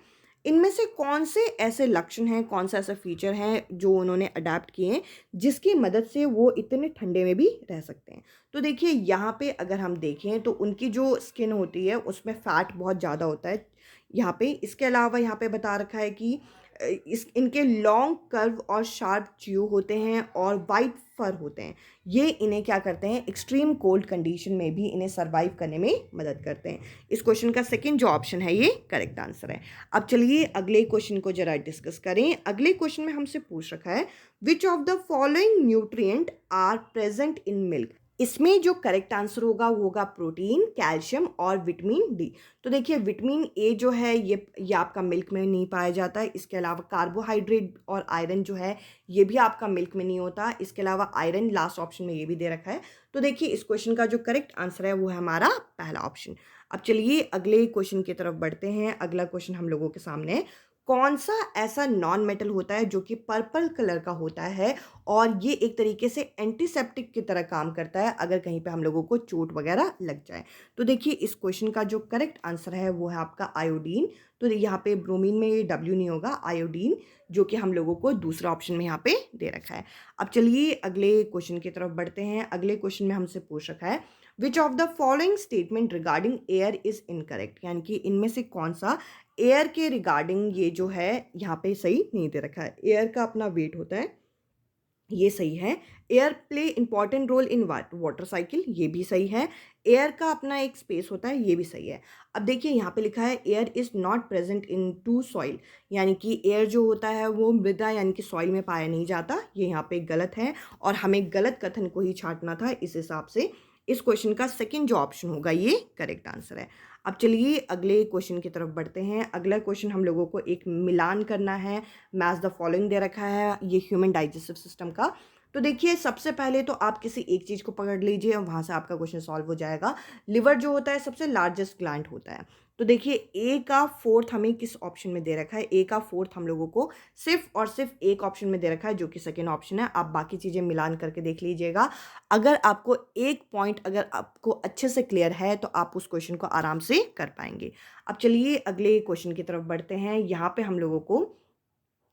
इनमें से कौन से ऐसे लक्षण हैं, कौन सा ऐसा फीचर हैं जो उन्होंने अडेप्ट किए हैं जिसकी मदद से वो इतने ठंडे में भी रह सकते हैं। तो देखिए यहाँ पे अगर हम देखें तो उनकी जो स्किन होती है उसमें फैट बहुत ज़्यादा होता है यहाँ पे। इसके अलावा यहाँ पे बता रखा है कि इस इनके लॉन्ग कर्व और शार्प च्यू होते हैं और वाइट फर होते हैं। ये इन्हें क्या करते हैं, एक्सट्रीम कोल्ड कंडीशन में भी इन्हें सर्वाइव करने में मदद करते हैं। इस क्वेश्चन का सेकंड जो ऑप्शन है ये करेक्ट आंसर है। अब चलिए अगले क्वेश्चन को जरा डिस्कस करें। अगले क्वेश्चन में हमसे पूछ रखा है, which of the following nutrient are present in milk. इसमें जो करेक्ट आंसर होगा वो होगा प्रोटीन, कैल्शियम और विटामिन डी। तो देखिए विटामिन ए जो है ये आपका मिल्क में नहीं पाया जाता है। इसके अलावा कार्बोहाइड्रेट और आयरन जो है ये भी आपका मिल्क में नहीं होता। इसके अलावा आयरन लास्ट ऑप्शन में ये भी दे रखा है। तो देखिए इस क्वेश्चन का जो करेक्ट आंसर है वो है हमारा पहला ऑप्शन। अब चलिए अगले क्वेश्चन की तरफ बढ़ते हैं। अगला क्वेश्चन हम लोगों के सामने है, कौन सा ऐसा नॉन मेटल होता है जो कि पर्पल कलर का होता है और ये एक तरीके से एंटीसेप्टिक की तरह काम करता है अगर कहीं पे हम लोगों को चोट वगैरह लग जाए। तो देखिए इस क्वेश्चन का जो करेक्ट आंसर है वो है आपका आयोडीन। तो यहाँ पे ब्रोमीन में ये डब्ल्यू नहीं होगा, आयोडीन, जो कि हम लोगों को दूसरा ऑप्शन में यहाँ पे दे रखा है। अब चलिए अगले क्वेश्चन की तरफ बढ़ते हैं। अगले क्वेश्चन में हमसे पूछ रखा है, which of the following statement regarding air is incorrect. यानी कि इनमें से कौन सा एयर के रिगार्डिंग ये जो है यहाँ पे सही नहीं दे रखा है। एयर का अपना वेट होता है, ये सही है। Air play important role in water cycle, ये भी सही है। एयर का अपना एक स्पेस होता है, ये भी सही है। अब देखिए यहाँ पे लिखा है air is not present in to soil. यानी कि एयर जो होता है वो मृदा यानी कि सॉइल में पाया नहीं जाता। ये यहाँ पे गलत है और हमें गलत कथन को ही छांटना था। इस हिसाब से इस क्वेश्चन का सेकंड जो ऑप्शन होगा ये करेक्ट आंसर है। अब चलिए अगले क्वेश्चन की तरफ बढ़ते हैं। अगला क्वेश्चन हम लोगों को एक मिलान करना है। मैच द फॉलोइंग दे रखा है ये ह्यूमन डाइजेस्टिव सिस्टम का। तो देखिए सबसे पहले तो आप किसी एक चीज़ को पकड़ लीजिए और वहाँ से आपका क्वेश्चन सॉल्व हो जाएगा। लिवर जो होता है सबसे लार्जेस्ट ग्लैंड होता है। तो देखिए ए का फोर्थ हमें किस ऑप्शन में दे रखा है, ए का फोर्थ हम लोगों को सिर्फ और सिर्फ एक ऑप्शन में दे रखा है जो कि सेकेंड ऑप्शन है। आप बाकी चीज़ें मिलान करके देख लीजिएगा। अगर आपको एक पॉइंट अगर आपको अच्छे से क्लियर है तो आप उस क्वेश्चन को आराम से कर पाएंगे। अब चलिए अगले क्वेश्चन की तरफ बढ़ते हैं। यहाँ पे हम लोगों को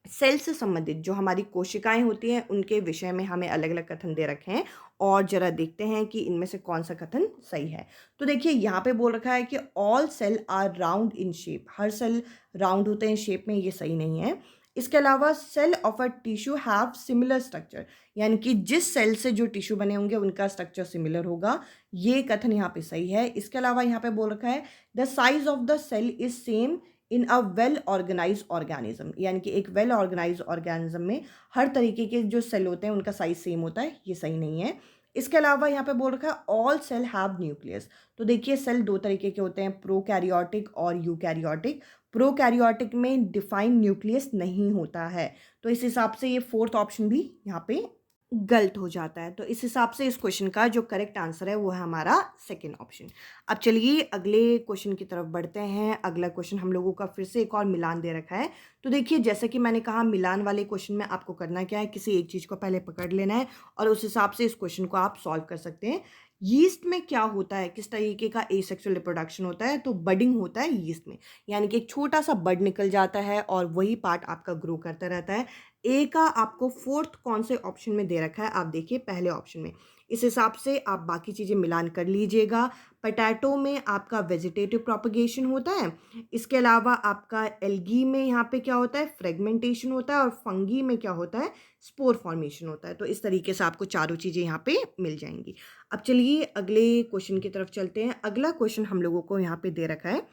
सेल से संबंधित जो हमारी कोशिकाएं होती हैं उनके विषय में हमें अलग अलग कथन दे रखे हैं और जरा देखते हैं कि इनमें से कौन सा कथन सही है। तो देखिए यहाँ पे बोल रखा है कि all cell are round in shape, हर सेल राउंड होते हैं शेप में, ये सही नहीं है। इसके अलावा cell of a tissue have similar structure, यानी कि जिस सेल से जो टिश्यू बने होंगे उनका स्ट्रक्चर सिमिलर होगा, ये कथन यहाँ पे सही है। इसके अलावा यहाँ पे बोल रखा है the size of the cell is same in a well organise organism, यानी कि एक वेल ऑर्गेनाइज ऑर्गेनिज्म में हर तरीके के जो सेल होते हैं उनका साइज सेम होता है, ये सही नहीं है। इसके अलावा यहाँ पे बोल रखा है ऑल सेल हैव न्यूक्लियस। तो देखिए सेल दो तरीके के होते हैं, प्रोकैरियोटिक और यूकैरियोटिक। प्रोकैरियोटिक में डिफाइंड न्यूक्लियस नहीं होता है, तो इस हिसाब से ये फोर्थ ऑप्शन भी यहाँ पे गलत हो जाता है। तो इस हिसाब से इस क्वेश्चन का जो करेक्ट आंसर है वो है हमारा सेकेंड ऑप्शन। अब चलिए अगले क्वेश्चन की तरफ बढ़ते हैं। अगला क्वेश्चन हम लोगों का फिर से एक और मिलान दे रखा है। तो देखिए जैसे कि मैंने कहा मिलान वाले क्वेश्चन में आपको करना क्या है, किसी एक चीज़ को पहले पकड़ लेना है और उस हिसाब से इस क्वेश्चन को आप सॉल्व कर सकते हैं। यीस्ट में क्या होता है, किस तरीके का एसेक्सुअल रिप्रोडक्शन होता है, तो बडिंग होता है यीस्ट में, यानी कि एक छोटा सा बड निकल जाता है और वही पार्ट आपका ग्रो करता रहता है। ए का आपको फोर्थ कौन से ऑप्शन में दे रखा है, आप देखिए पहले ऑप्शन में। इस हिसाब से आप बाकी चीज़ें मिलान कर लीजिएगा। पोटैटो में आपका वेजिटेटिव प्रोपगेशन होता है। इसके अलावा आपका एल्गी में यहाँ पे क्या होता है, फ्रेगमेंटेशन होता है, और फंगी में क्या होता है, स्पोर फॉर्मेशन होता है। तो इस तरीके से आपको चारों चीज़ें यहाँ पे मिल जाएंगी। अब चलिए अगले क्वेश्चन की तरफ चलते हैं। अगला क्वेश्चन हम लोगों को यहाँ पे दे रखा है।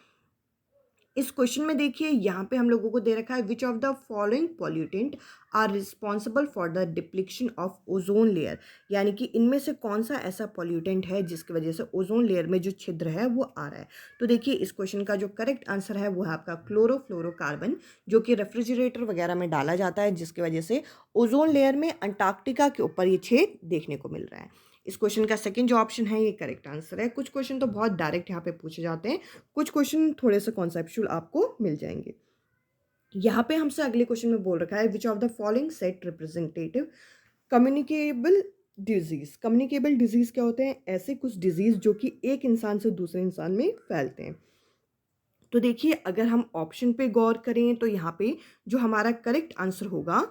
इस क्वेश्चन में देखिए यहाँ पे हम लोगों को दे रखा है which of the following pollutant are responsible for the depletion of ozone layer, यानी कि इनमें से कौन सा ऐसा पॉल्यूटेंट है जिसकी वजह से ओजोन लेयर में जो छिद्र है वो आ रहा है। तो देखिए इस क्वेश्चन का जो करेक्ट आंसर है वो है आपका क्लोरोफ्लोरोकार्बन, जो कि रेफ्रिजरेटर वगैरह में डाला जाता है जिसकी वजह से ओजोन लेयर में अंटार्कटिका के ऊपर ये छेद देखने को मिल रहा है। इस क्वेश्चन का सेकंड जो ऑप्शन है ये करेक्ट आंसर है। कुछ क्वेश्चन तो बहुत डायरेक्ट यहाँ पे पूछे जाते हैं, कुछ क्वेश्चन थोड़े से कॉन्सेप्चुअल आपको मिल जाएंगे। यहाँ पे हमसे अगले क्वेश्चन में बोल रखा है which of the following set representative communicable disease. Communicable disease क्या होते हैं? ऐसे कुछ डिजीज जो कि एक इंसान से दूसरे इंसान में फैलते हैं। तो देखिए, अगर हम ऑप्शन पे गौर करें तो यहाँ पे जो हमारा करेक्ट आंसर होगा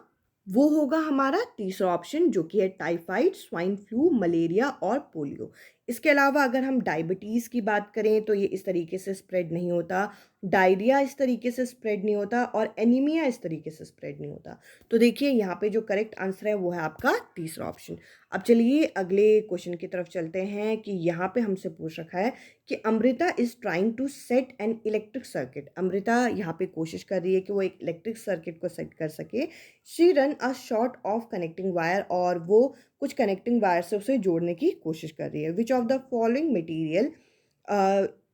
वो होगा हमारा तीसरा ऑप्शन, जो कि है टाइफाइड, स्वाइन फ्लू, मलेरिया और पोलियो। इसके अलावा अगर हम डायबिटीज़ की बात करें तो ये इस तरीके से स्प्रेड नहीं होता, डायरिया इस तरीके से स्प्रेड नहीं होता और एनीमिया इस तरीके से स्प्रेड नहीं होता। तो देखिए, यहाँ पे जो करेक्ट आंसर है वो है आपका तीसरा ऑप्शन। अब चलिए अगले क्वेश्चन की तरफ चलते हैं कि यहाँ पे हमसे पूछ रखा है कि Amrita is trying to set an electric circuit. Amrita यहाँ पे कोशिश कर रही है कि वो एक इलेक्ट्रिक सर्किट को सेट कर सके। She run a short of connecting wire, और वो कुछ कनेक्टिंग वायर से उसे जोड़ने की कोशिश कर रही है। Which of the following material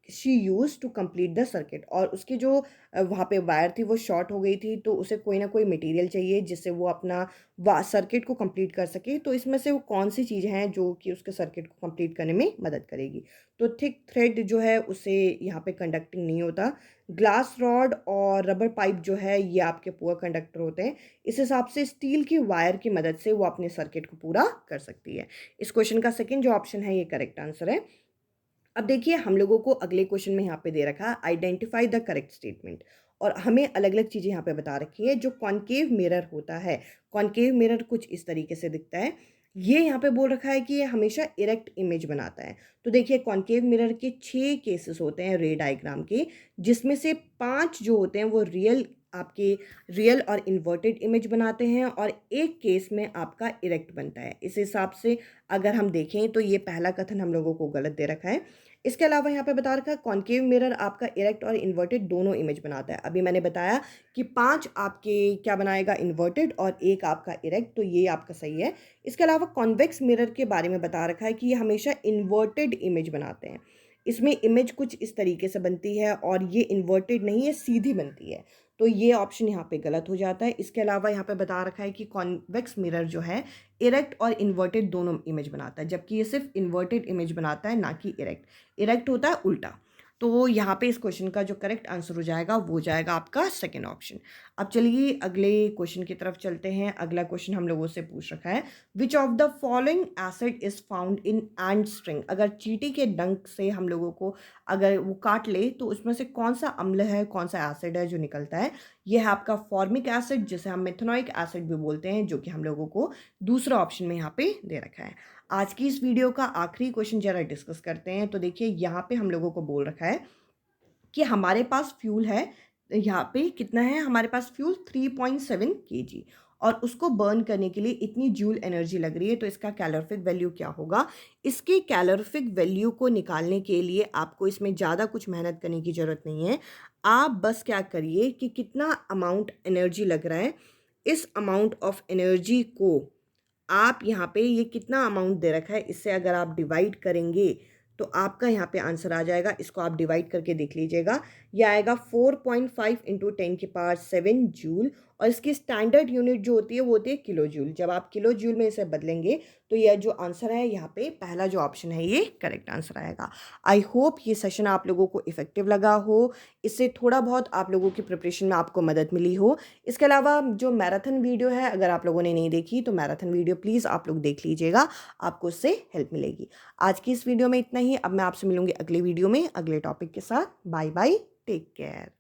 she use to complete the circuit. और उसकी जो वहाँ पे वायर थी वो शॉर्ट हो गई थी, तो उसे कोई ना कोई मटेरियल चाहिए जिससे वो अपना सर्किट को कंप्लीट कर सके। तो इसमें से वो कौन सी चीज़ हैं जो कि उसके सर्किट को कंप्लीट करने में मदद करेगी? तो थिक थ्रेड जो है उसे यहाँ पे कंडक्टिंग नहीं होता। ग्लास रॉड और रबर पाइप जो है ये आपके पुअर कंडक्टर होते हैं। इस हिसाब से स्टील की वायर की मदद से वो अपने सर्किट को पूरा कर सकती है। इस क्वेश्चन का सेकंड जो ऑप्शन है ये करेक्ट आंसर है। अब देखिए, हम लोगों को अगले क्वेश्चन में यहाँ पे दे रखा है आइडेंटिफाई द करेक्ट स्टेटमेंट, और हमें अलग अलग चीज़ें यहाँ पे बता रखी है। जो कॉन्केव मिरर होता है, कॉन्केव मिरर कुछ इस तरीके से दिखता है। ये यहाँ पे बोल रखा है कि ये हमेशा इरेक्ट इमेज बनाता है। तो देखिए, कॉन्केव मिरर के 6 केसेस होते हैं रे डायग्राम के, जिसमें से 5 जो होते हैं वो आपके रियल और इन्वर्टेड इमेज बनाते हैं, और एक केस में आपका इरेक्ट बनता है। इस हिसाब से अगर हम देखें तो ये पहला कथन हम लोगों को गलत दे रखा है। इसके अलावा यहाँ पे बता रखा है कॉन्केव मिरर आपका इरेक्ट और इन्वर्टेड दोनों इमेज बनाता है। अभी मैंने बताया कि 5 आपके क्या बनाएगा, इन्वर्टेड, और एक आपका इरेक्ट, तो ये आपका सही है। इसके अलावा कॉन्वेक्स मिरर के बारे में बता रखा है कि ये हमेशा इन्वर्टेड इमेज बनाते हैं। इसमें इमेज कुछ इस तरीके से बनती है और ये इन्वर्टेड नहीं है, सीधी बनती है। तो ये ऑप्शन यहाँ पे गलत हो जाता है। इसके अलावा यहाँ पे बता रखा है कि कॉन्वेक्स मिरर जो है इरेक्ट और इन्वर्टेड दोनों इमेज बनाता है, जबकि ये सिर्फ इन्वर्टेड इमेज बनाता है, ना कि इरेक्ट। इरेक्ट होता है उल्टा। तो यहाँ पे इस क्वेश्चन का जो करेक्ट आंसर हो जाएगा वो जाएगा आपका सेकेंड ऑप्शन। अब चलिए अगले क्वेश्चन की तरफ चलते हैं। अगला क्वेश्चन हम लोगों से पूछ रखा है which of the following acid is found in and string. अगर चींटी के डंक से हम लोगों को अगर वो काट ले तो उसमें से कौन सा अम्ल है, कौन सा एसिड है जो निकलता है? ये है आपका फॉर्मिक एसिड, जिसे हम मेथनोइक एसिड भी बोलते हैं, जो कि हम लोगों को दूसरा ऑप्शन में यहाँ पे दे रखा है। आज की इस वीडियो का आखिरी क्वेश्चन जरा डिस्कस करते हैं। तो देखिए, यहाँ पे हम लोगों को बोल रखा है कि हमारे पास फ्यूल है, यहाँ पे कितना है हमारे पास फ्यूल 3.7 kg, और उसको बर्न करने के लिए इतनी जूल एनर्जी लग रही है। तो इसका कैलोरीफिक वैल्यू क्या होगा? इसके कैलोरीफिक वैल्यू को निकालने के लिए आपको इसमें ज़्यादा कुछ मेहनत करने की ज़रूरत नहीं है। आप बस क्या करिए कि कितना अमाउंट एनर्जी लग रहा है, इस अमाउंट ऑफ एनर्जी को आप यहाँ पे ये कितना अमाउंट दे रखा है इससे अगर आप डिवाइड करेंगे तो आपका यहाँ पे आंसर आ जाएगा। इसको आप डिवाइड करके देख लीजिएगा। ये आएगा 4.5 इंटू 10⁻7 जूल, और इसकी स्टैंडर्ड यूनिट जो होती है वो होती है किलो जूल। जब आप किलो जूल में इसे बदलेंगे तो यह जो आंसर है यहाँ पे पहला जो ऑप्शन है ये करेक्ट आंसर आएगा। आई होप ये सेशन आप लोगों को इफेक्टिव लगा हो, इससे थोड़ा बहुत आप लोगों की प्रिपरेशन में आपको मदद मिली हो। इसके अलावा जो मैराथन वीडियो है, अगर आप लोगों ने नहीं देखी तो मैराथन वीडियो प्लीज़ आप लोग देख लीजिएगा, आपको उससे हेल्प मिलेगी। आज की इस वीडियो में इतना ही। अब मैं आपसे मिलूंगी अगले वीडियो में अगले टॉपिक के साथ। Bye bye, take care.